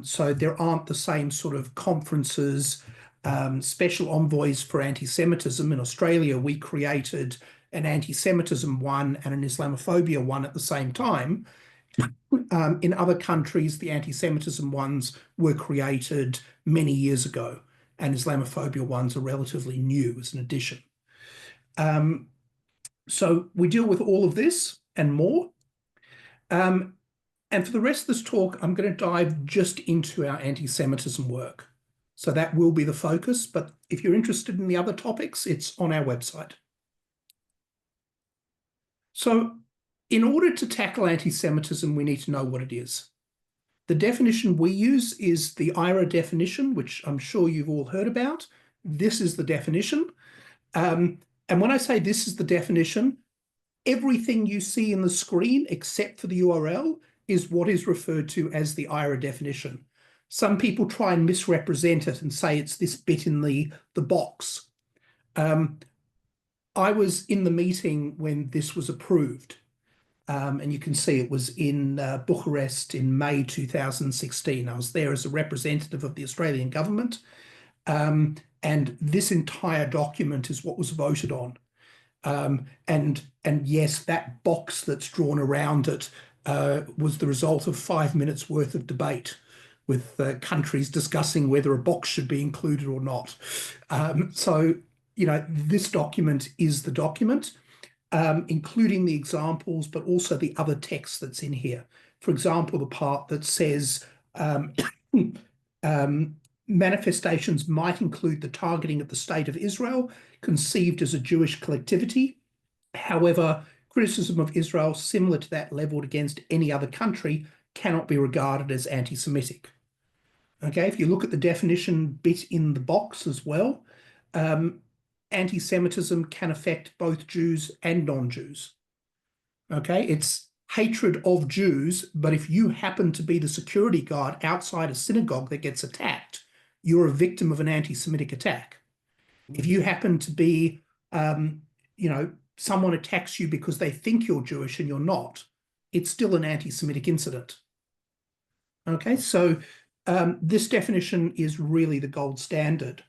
So there aren't the same sort of conferences, special envoys for anti-Semitism. In Australia, we created an anti-Semitism one and an Islamophobia one at the same time. In other countries, the anti-Semitism ones were created many years ago, and Islamophobia ones are relatively new as an addition. So we deal with all of this and more. And for the rest of this talk, I'm going to dive just into our anti-Semitism work. So that will be the focus, but if you're interested in the other topics, it's on our website. So in order to tackle anti-Semitism, we need to know what it is. The definition we use is the IHRA definition, which I'm sure you've all heard about. This is the definition. And when I say this is the definition, everything you see in the screen, except for the URL, is what is referred to as the IHRA definition. Some people try and misrepresent it and say it's this bit in the box. I was in the meeting when this was approved. And you can see it was in Bucharest in May 2016. I was there as a representative of the Australian government. And this entire document is what was voted on. And yes, that box that's drawn around it was the result of 5 minutes worth of debate with countries discussing whether a box should be included or not. So, you know, this document is the document. Including the examples, but also the other text that's in here. For example, the part that says manifestations might include the targeting of the state of Israel, conceived as a Jewish collectivity. However, criticism of Israel similar to that leveled against any other country cannot be regarded as anti-Semitic. Okay, if you look at the definition bit in the box as well, anti-Semitism can affect both Jews and non-Jews. Okay, it's hatred of Jews, but if you happen to be the security guard outside a synagogue that gets attacked, you're a victim of an anti-Semitic attack. If you happen to be, you know, someone attacks you because they think you're Jewish and you're not, it's still an anti-Semitic incident. Okay, so this definition is really the gold standard.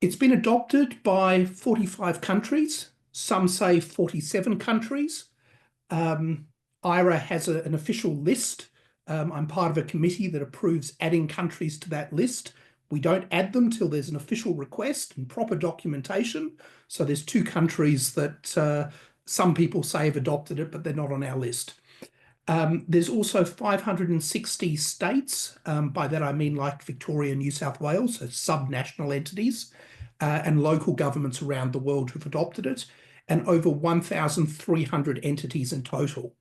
It's been adopted by 45 countries. Some say 47 countries. IHRA has an official list. I'm part of a committee that approves adding countries to that list. We don't add them till there's an official request and proper documentation. So there's 2 countries that some people say have adopted it, but they're not on our list. There's also 560 states. By that I mean like Victoria and New South Wales, so sub-national entities, and local governments around the world who've adopted it, and over 1,300 entities in total.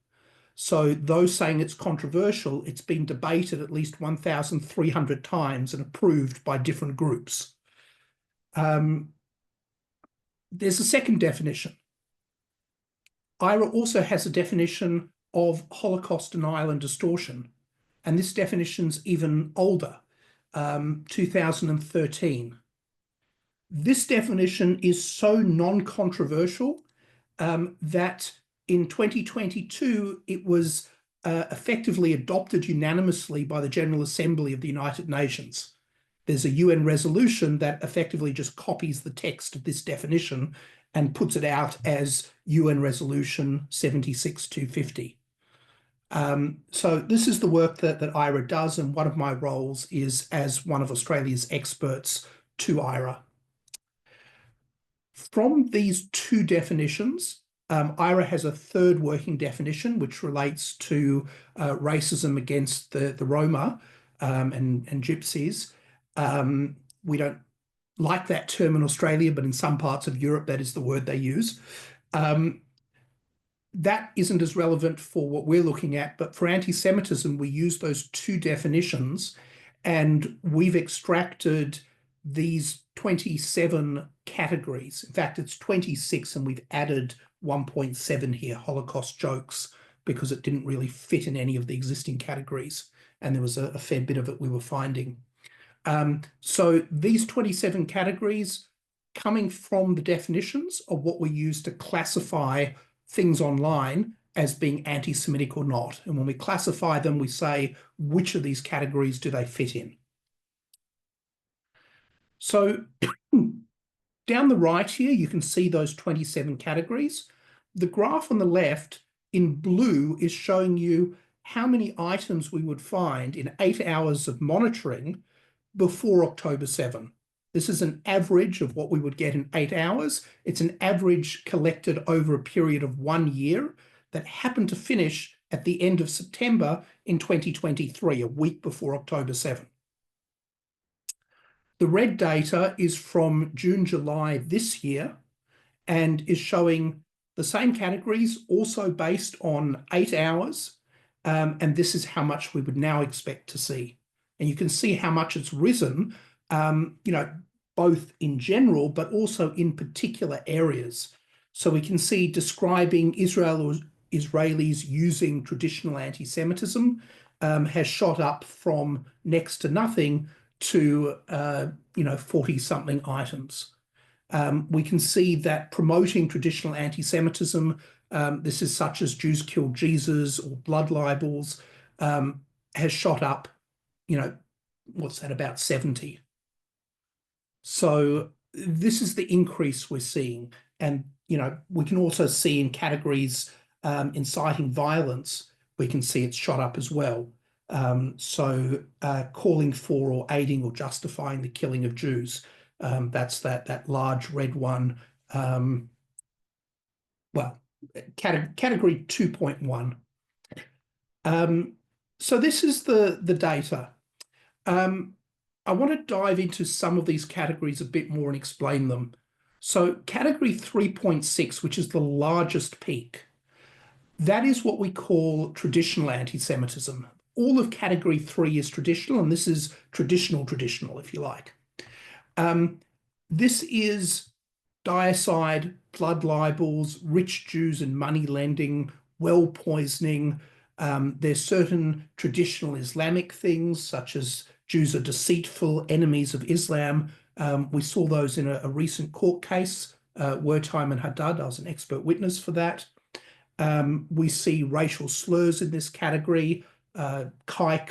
So those saying it's controversial, it's been debated at least 1,300 times and approved by different groups. There's a second definition. IHRA also has a definition of Holocaust denial and distortion, and this definition's even older, 2013. This definition is so non-controversial that in 2022, it was effectively adopted unanimously by the General Assembly of the United Nations. There's a UN resolution that effectively just copies the text of this definition and puts it out as UN Resolution 76-250. So this is the work that IHRA does, and one of my roles is as one of Australia's experts to IHRA. From these 2 definitions, IRA has a third working definition, which relates to racism against the Roma and gypsies. We don't like that term in Australia, but in some parts of Europe, that is the word they use. That isn't as relevant for what we're looking at, but for anti-Semitism, we use those two definitions, and we've extracted these 27 categories. In fact, it's 26, and we've added 1.7 here, Holocaust jokes, because it didn't really fit in any of the existing categories, and there was a fair bit of it we were finding. So these 27 categories coming from the definitions of what we use to classify things online as being anti-Semitic or not. And when we classify them, we say, which of these categories do they fit in? So down the right here, you can see those 27 categories. The graph on the left in blue is showing you how many items we would find in 8 hours of monitoring before October 7. This is an average of what we would get in 8 hours. It's an average collected over a period of 1 year that happened to finish at the end of September in 2023, a week before October 7. The red data is from June, July this year, and is showing the same categories, also based on 8 hours. And this is how much we would now expect to see. And you can see how much it's risen, both in general, but also in particular areas. So we can see describing Israel or Israelis using traditional anti-Semitism has shot up from next to nothing to 40-something items. We can see that promoting traditional anti-Semitism, this is such as Jews killed Jesus or blood libels, has shot up, what's that, about 70. So this is the increase we're seeing. And, we can also see in categories inciting violence, we can see it's shot up as well. So calling for or aiding or justifying the killing of Jews, that's that large red one. Category 2.1. So this is the data. I want to dive into some of these categories a bit more and explain them. So category 3.6, which is the largest peak, that is what we call traditional anti-Semitism. All of category 3 is traditional, and this is traditional, if you like. This is deicide, blood libels, rich Jews and money lending, well poisoning. There's certain traditional Islamic things, such as Jews are deceitful, enemies of Islam. We saw those in a recent court case, Wertheim and Haddad. I was an expert witness for that. We see racial slurs in this category. Kike,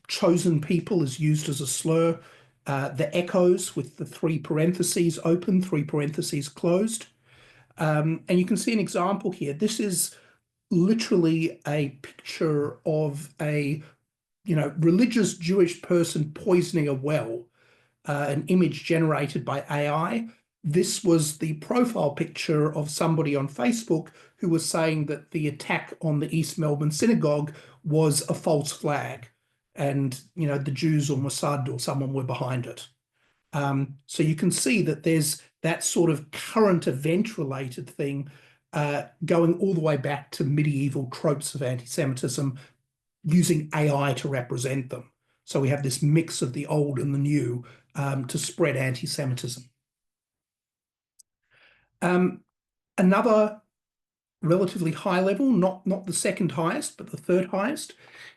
chosen people, is used as a slur. The echoes with the 3 parentheses open, 3 parentheses closed. And you can see an example here. This is literally a picture of a religious Jewish person poisoning a well, an image generated by AI. This was the profile picture of somebody on Facebook who was saying that the attack on the East Melbourne synagogue was a false flag, and the Jews or Mossad or someone were behind it. So you can see that there's that sort of current event related thing going all the way back to medieval tropes of anti-Semitism, using AI to represent them. So we have this mix of the old and the new to spread anti-Semitism. Another relatively high level, not the second highest, but the third highest,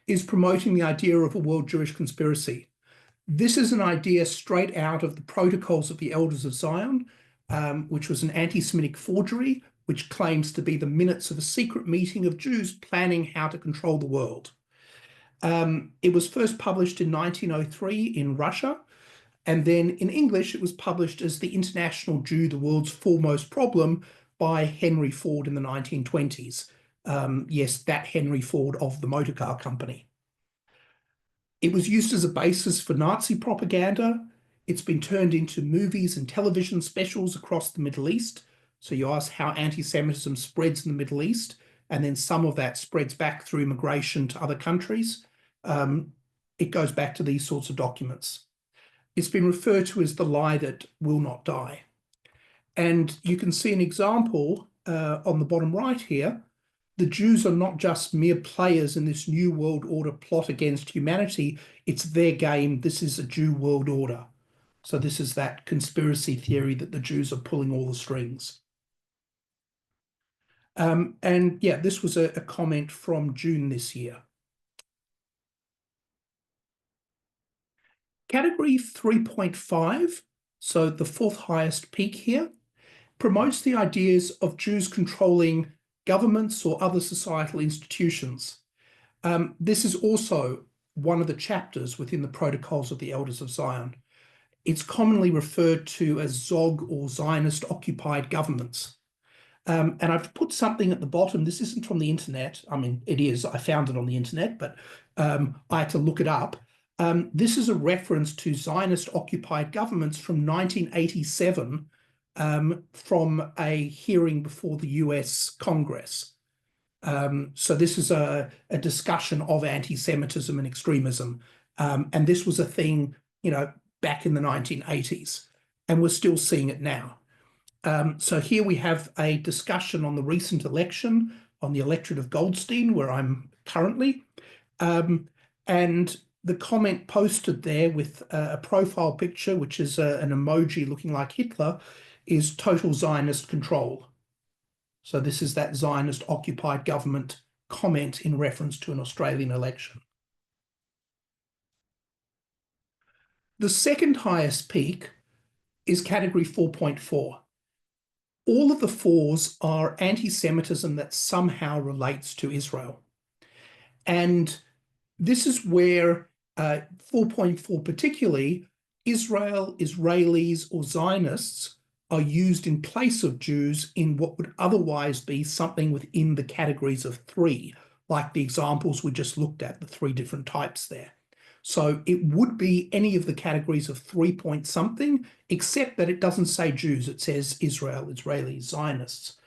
is promoting the idea of a world Jewish conspiracy. This is an idea straight out of the Protocols of the Elders of Zion, which was an anti-Semitic forgery, which claims to be the minutes of a secret meeting of Jews planning how to control the world. It was first published in 1903 in Russia, and then in English it was published as The International Jew, the World's Foremost Problem by Henry Ford in the 1920s. Yes, that Henry Ford of the motor car company. It was used as a basis for Nazi propaganda. It's been turned into movies and television specials across the Middle East. So you ask how anti-Semitism spreads in the Middle East, and then some of that spreads back through immigration to other countries. It goes back to these sorts of documents. It's been referred to as the lie that will not die. And you can see an example on the bottom right here. The Jews are not just mere players in this new world order plot against humanity. It's their game. This is a Jew world order. So this is that conspiracy theory that the Jews are pulling all the strings. And yeah, this was a comment from June this year. Category 3.5, so the fourth highest peak here, promotes the ideas of Jews controlling governments or other societal institutions. This is also one of the chapters within the Protocols of the Elders of Zion. It's commonly referred to as Zog or Zionist occupied governments. And I've put something at the bottom. This isn't from the internet. I mean, it is. I found it on the internet, but I had to look it up. This is a reference to Zionist occupied governments from 1987 from a hearing before the US Congress. So this is a discussion of anti-Semitism and extremism. And this was a thing, back in the 1980s, and we're still seeing it now. So here we have a discussion on the recent election on the electorate of Goldstein, where I'm currently. And the comment posted there with a profile picture, which is an emoji looking like Hitler, is total Zionist control. So this is that Zionist occupied government comment in reference to an Australian election. The second highest peak is category 4.4. All of the fours are anti-Semitism that somehow relates to Israel. And this is where 4.4 particularly, Israel, Israelis, or Zionists are used in place of Jews in what would otherwise be something within the categories of 3, like the examples we just looked at, the 3 different types there. So it would be any of the categories of 3 point something, except that it doesn't say Jews. It says Israel, Israelis, Zionists.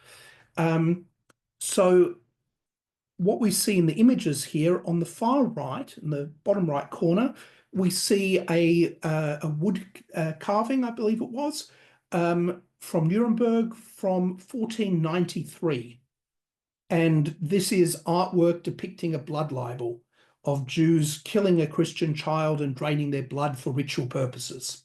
So what we see in the images here on the far right, in the bottom right corner, we see a wood carving, I believe it was, from Nuremberg from 1493. And this is artwork depicting a blood libel of Jews killing a Christian child and draining their blood for ritual purposes.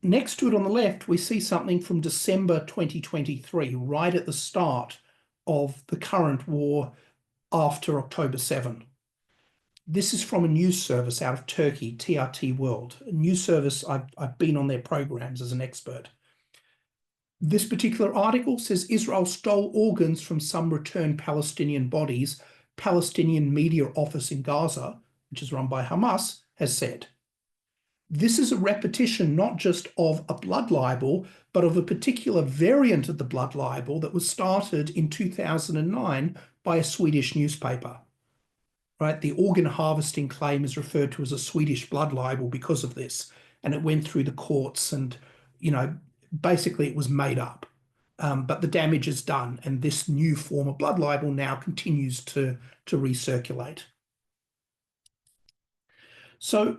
Next to it on the left, we see something from December 2023, right at the start of the current war after October 7. This is from a news service out of Turkey, TRT World, a news service I've been on their programs as an expert. This particular article says Israel stole organs from some returned Palestinian bodies. Palestinian media office in Gaza, which is run by Hamas, has said. This is a repetition not just of a blood libel, but of a particular variant of the blood libel that was started in 2009 by a Swedish newspaper. Right? The organ harvesting claim is referred to as a Swedish blood libel because of this, and it went through the courts, and basically it was made up. But the damage is done, and this new form of blood libel now continues to recirculate. So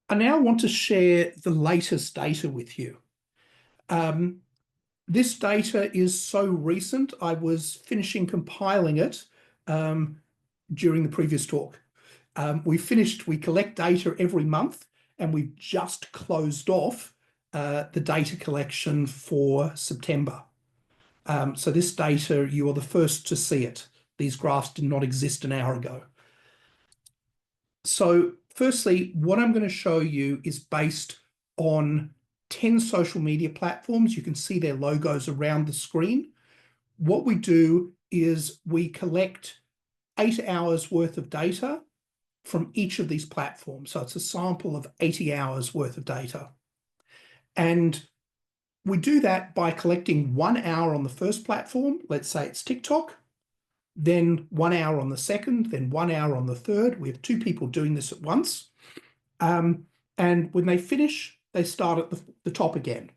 I now want to share the latest data with you. This data is so recent, I was finishing compiling it during the previous talk. We collect data every month, and we've just closed off the data collection for September. So this data, you are the first to see it. These graphs did not exist an hour ago. So firstly, what I'm going to show you is based on 10 social media platforms. You can see their logos around the screen. What we do is we collect 8 hours worth of data from each of these platforms. So it's a sample of 80 hours worth of data. And we do that by collecting 1 hour on the first platform, let's say it's TikTok, then 1 hour on the second, then 1 hour on the third. We have 2 people doing this at once. And when they finish, they start at the top again.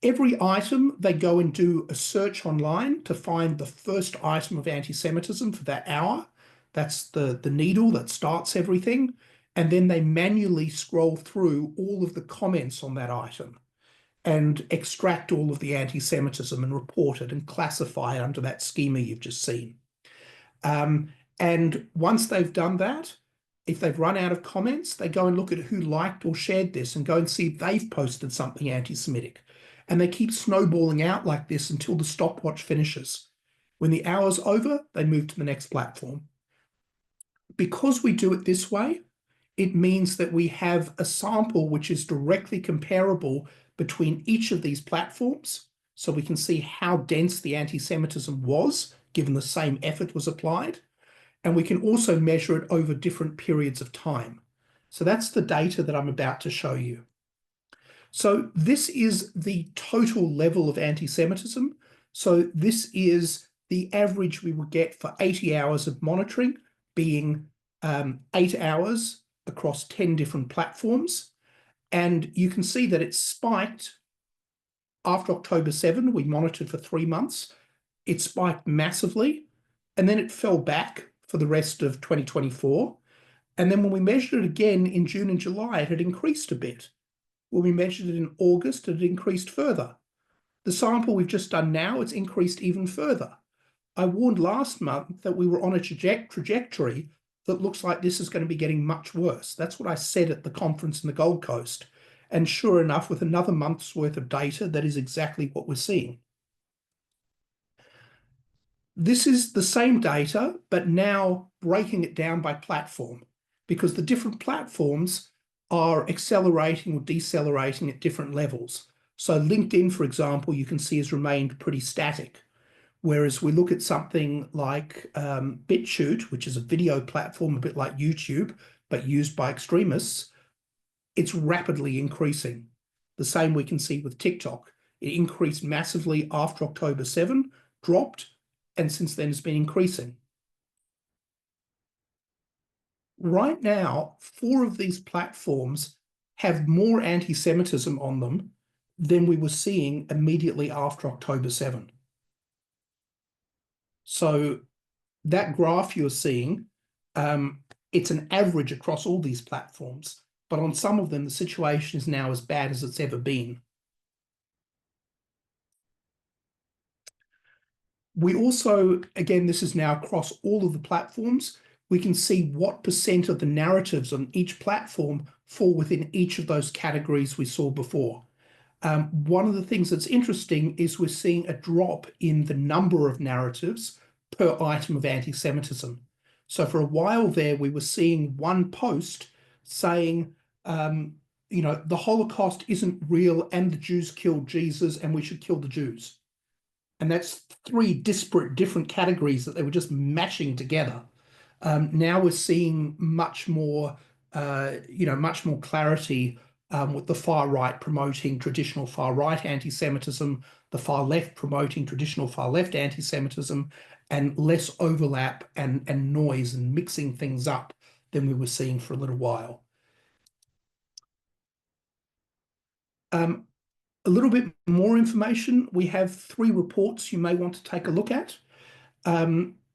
Every item, they go and do a search online to find the first item of anti-Semitism for that hour. That's the needle that starts everything. And then they manually scroll through all of the comments on that item and extract all of the anti-Semitism and report it and classify it under that schema you've just seen. And once they've done that, if they've run out of comments, they go and look at who liked or shared this and go and see if they've posted something anti-Semitic. And they keep snowballing out like this until the stopwatch finishes. When the hour's over, they move to the next platform. Because we do it this way, it means that we have a sample which is directly comparable between each of these platforms, so we can see how dense the anti-Semitism was, given the same effort was applied, and we can also measure it over different periods of time. So that's the data that I'm about to show you. So this is the total level of anti-Semitism. So this is the average we would get for 80 hours of monitoring, being 8 hours across 10 different platforms. And you can see that it spiked after October 7. We monitored for 3 months. It spiked massively, and then it fell back for the rest of 2024. And then when we measured it again in June and July, it had increased a bit. When we measured it in August, it had increased further. The sample we've just done now, it's increased even further. I warned last month that we were on a trajectory that looks like this is going to be getting much worse. That's what I said at the conference in the Gold Coast. And sure enough, with another month's worth of data, that is exactly what we're seeing. This is the same data, but now breaking it down by platform, because the different platforms are accelerating or decelerating at different levels. So LinkedIn, for example, you can see has remained pretty static. Whereas we look at something like BitChute, which is a video platform a bit like YouTube, but used by extremists, it's rapidly increasing. The same we can see with TikTok. It increased massively after October 7, dropped, and since then it's been increasing. Right now, 4 of these platforms have more anti-Semitism on them than we were seeing immediately after October 7. So that graph you're seeing, it's an average across all these platforms, but on some of them, the situation is now as bad as it's ever been. We also, again, this is now across all of the platforms, we can see what % of the narratives on each platform fall within each of those categories we saw before. One of the things that's interesting is we're seeing a drop in the number of narratives per item of anti-Semitism. So for a while there, we were seeing one post saying, the Holocaust isn't real and the Jews killed Jesus and we should kill the Jews. And that's 3 disparate different categories that they were just mashing together. Now we're seeing much more clarity with the far right promoting traditional far right anti-Semitism, the far left promoting traditional far left anti-Semitism, and less overlap and noise and mixing things up than we were seeing for a little while. A little bit more information. We have 3 reports you may want to take a look at.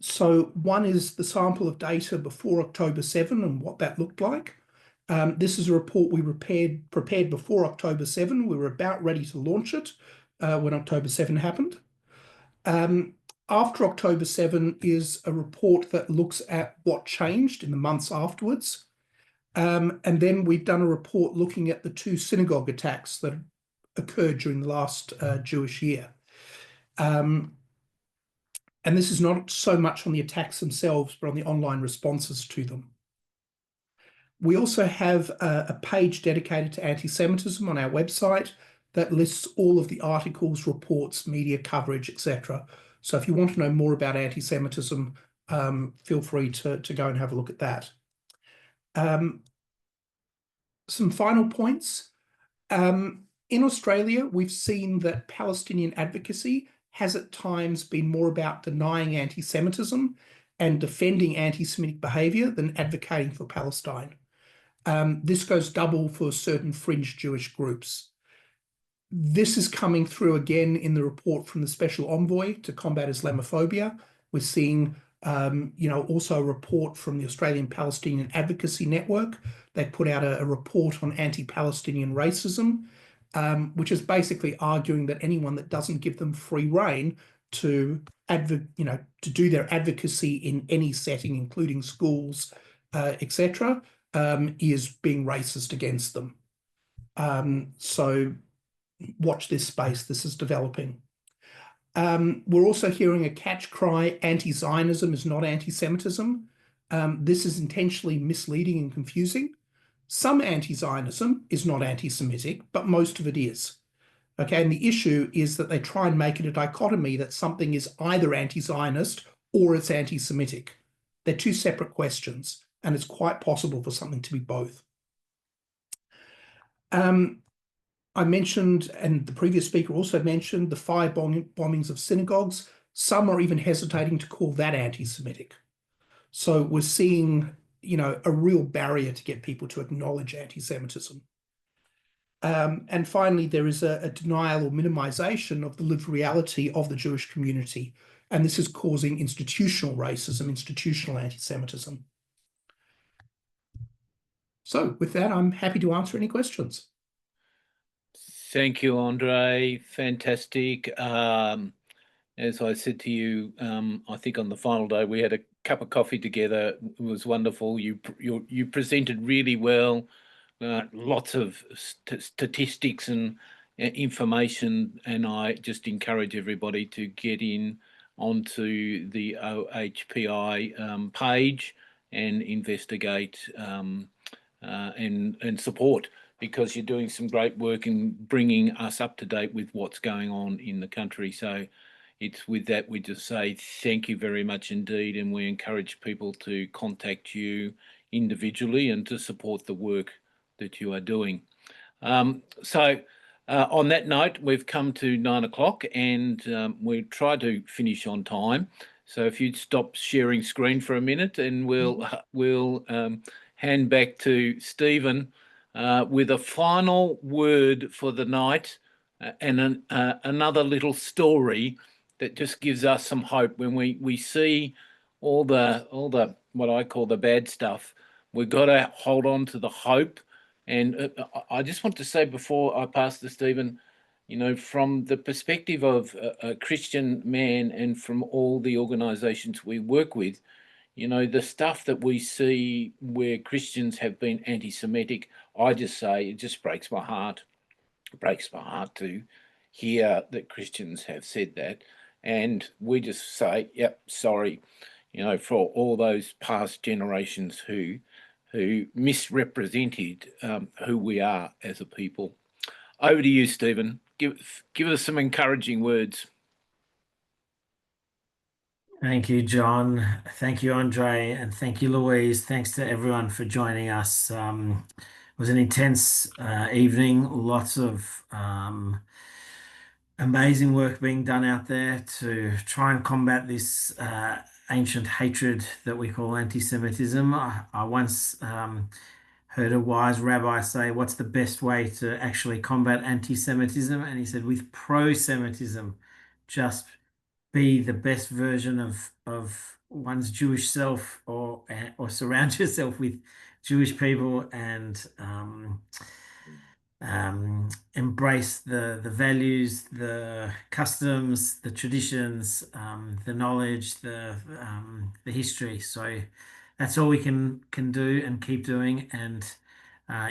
So one is the sample of data before October 7 and what that looked like. This is a report we prepared before October 7. We were about ready to launch it when October 7 happened. After October 7 is a report that looks at what changed in the months afterwards. And then we've done a report looking at the 2 synagogue attacks that occurred during the last Jewish year. And this is not so much on the attacks themselves, but on the online responses to them. We also have a page dedicated to anti-Semitism on our website that lists all of the articles, reports, media coverage, etc. So if you want to know more about anti-Semitism, feel free to go and have a look at that. Some final points. In Australia, we've seen that Palestinian advocacy has at times been more about denying anti-Semitism and defending anti-Semitic behaviour than advocating for Palestine. This goes double for certain fringe Jewish groups. This is coming through again in the report from the Special Envoy to Combat Islamophobia. We're seeing, also a report from the Australian Palestinian Advocacy Network. They put out a report on anti-Palestinian racism, which is basically arguing that anyone that doesn't give them free rein to do their advocacy in any setting, including schools, etc., is being racist against them. So watch this space. This is developing. We're also hearing a catch cry: anti-Zionism is not anti-Semitism. This is intentionally misleading and confusing. Some anti-Zionism is not anti-Semitic, but most of it is. Okay, and the issue is that they try and make it a dichotomy that something is either anti-Zionist or it's anti-Semitic. They're two separate questions, and it's quite possible for something to be both. I mentioned, and the previous speaker also mentioned, the fire bombings of synagogues. Some are even hesitating to call that anti-Semitic. So we're seeing, a real barrier to get people to acknowledge anti-Semitism. And finally, there is a denial or minimization of the lived reality of the Jewish community. And this is causing institutional racism, institutional anti-Semitism. So with that, I'm happy to answer any questions. Thank you, Andre. Fantastic. As I said to you, I think on the final day, we had a cup of coffee together. It was wonderful. You presented really well. Lots of statistics and information, and I just encourage everybody to get in onto the OHPI page and investigate and support, because you're doing some great work in bringing us up to date with what's going on in the country. So it's with that, we just say thank you very much indeed, and we encourage people to contact you individually and to support the work that you are doing. So on that note, we've come to 9 o'clock, and we try to finish on time. So if you'd stop sharing screen for a minute, and we'll hand back to Stephen with a final word for the night, and another little story that just gives us some hope when we see all the what I call the bad stuff. We've got to hold on to the hope. And I just want to say before I pass to Stephen, from the perspective of a Christian man and from all the organisations we work with, the stuff that we see where Christians have been anti-Semitic, I just say it just breaks my heart. It breaks my heart to hear that Christians have said that. And we just say, yep, sorry, for all those past generations who misrepresented who we are as a people. Over to you, Stephen. Give us some encouraging words. Thank you, John. Thank you, Andre, and thank you, Louise. Thanks to everyone for joining us. It was an intense evening. Lots of amazing work being done out there to try and combat this ancient hatred that we call anti-Semitism. I once heard a wise rabbi say, "What's the best way to actually combat anti-Semitism?" And he said, with pro-Semitism, just be the best version of one's Jewish self, or surround yourself with Jewish people, and embrace the values, the customs, the traditions, the knowledge, the history. So that's all we can do and keep doing. And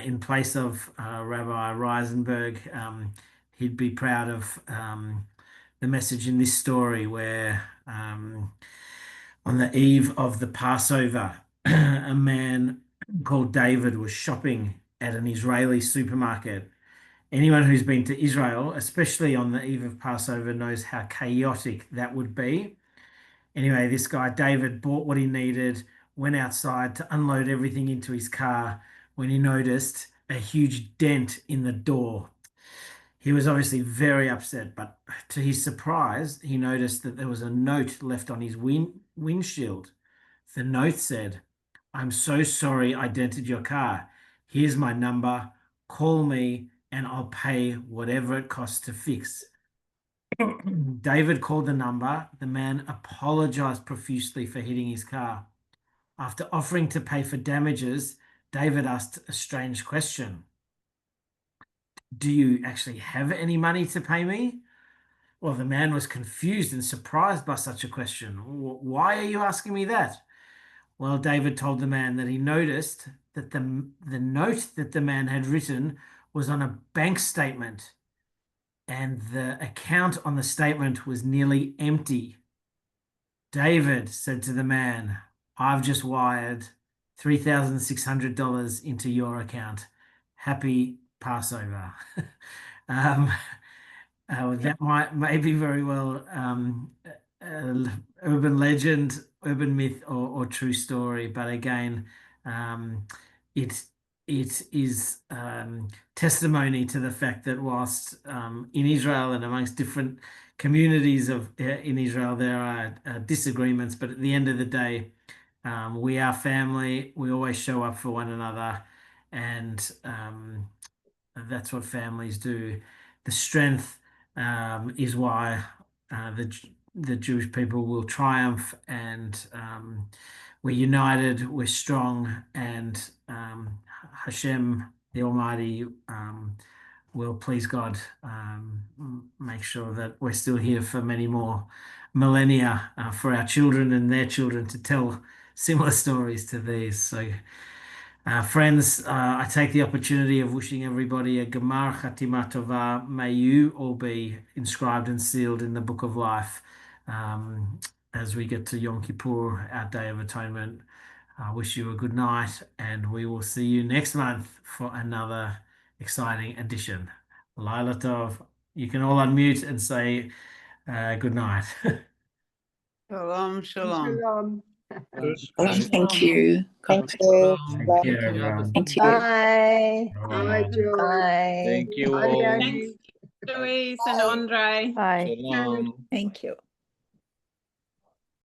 in place of Rabbi Reisenberg, he'd be proud of the message in this story where on the eve of the Passover, a man called David was shopping at an Israeli supermarket. Anyone who's been to Israel, especially on the eve of Passover, knows how chaotic that would be. Anyway, this guy, David, bought what he needed, went outside to unload everything into his car when he noticed a huge dent in the door. He was obviously very upset, but to his surprise, he noticed that there was a note left on his windshield. The note said, "I'm so sorry I dented your car. Here's my number. Call me and I'll pay whatever it costs to fix. David called the number. The man apologized profusely for hitting his car. After offering to pay for damages, David asked a strange question. Do you actually have any money to pay me? Well, the man was confused and surprised by such a question. Why are you asking me that? Well, David told the man that he noticed that the note that the man had written was on a bank statement, and the account on the statement was nearly empty. David said to the man, I've just wired $3,600 into your account. Happy Passover. That may be very well urban legend, urban myth, or true story. But again, it is testimony to the fact that whilst in Israel and amongst different communities in Israel, there are disagreements, but at the end of the day, we are family. We always show up for one another, and that's what families do. The strength is why the Jewish people will triumph, and we're united, we're strong, and Hashem, the Almighty, will, please God, make sure that we're still here for many more millennia for our children and their children to tell similar stories to these. So, friends, I take the opportunity of wishing everybody a Gemar Chatima Tovah. May you all be inscribed and sealed in the book of life as we get to Yom Kippur, our Day of Atonement. I wish you a good night, and we will see you next month for another exciting edition. Laila Tov. You can all unmute and say good night. Shalom, shalom. Shalom. Thank you. Thank you, everyone. Thank you. Bye. Bye. Joy. Bye. Thank you Bye, all. Daddy. Louise and Andre. Bye. Shalom. Thank you.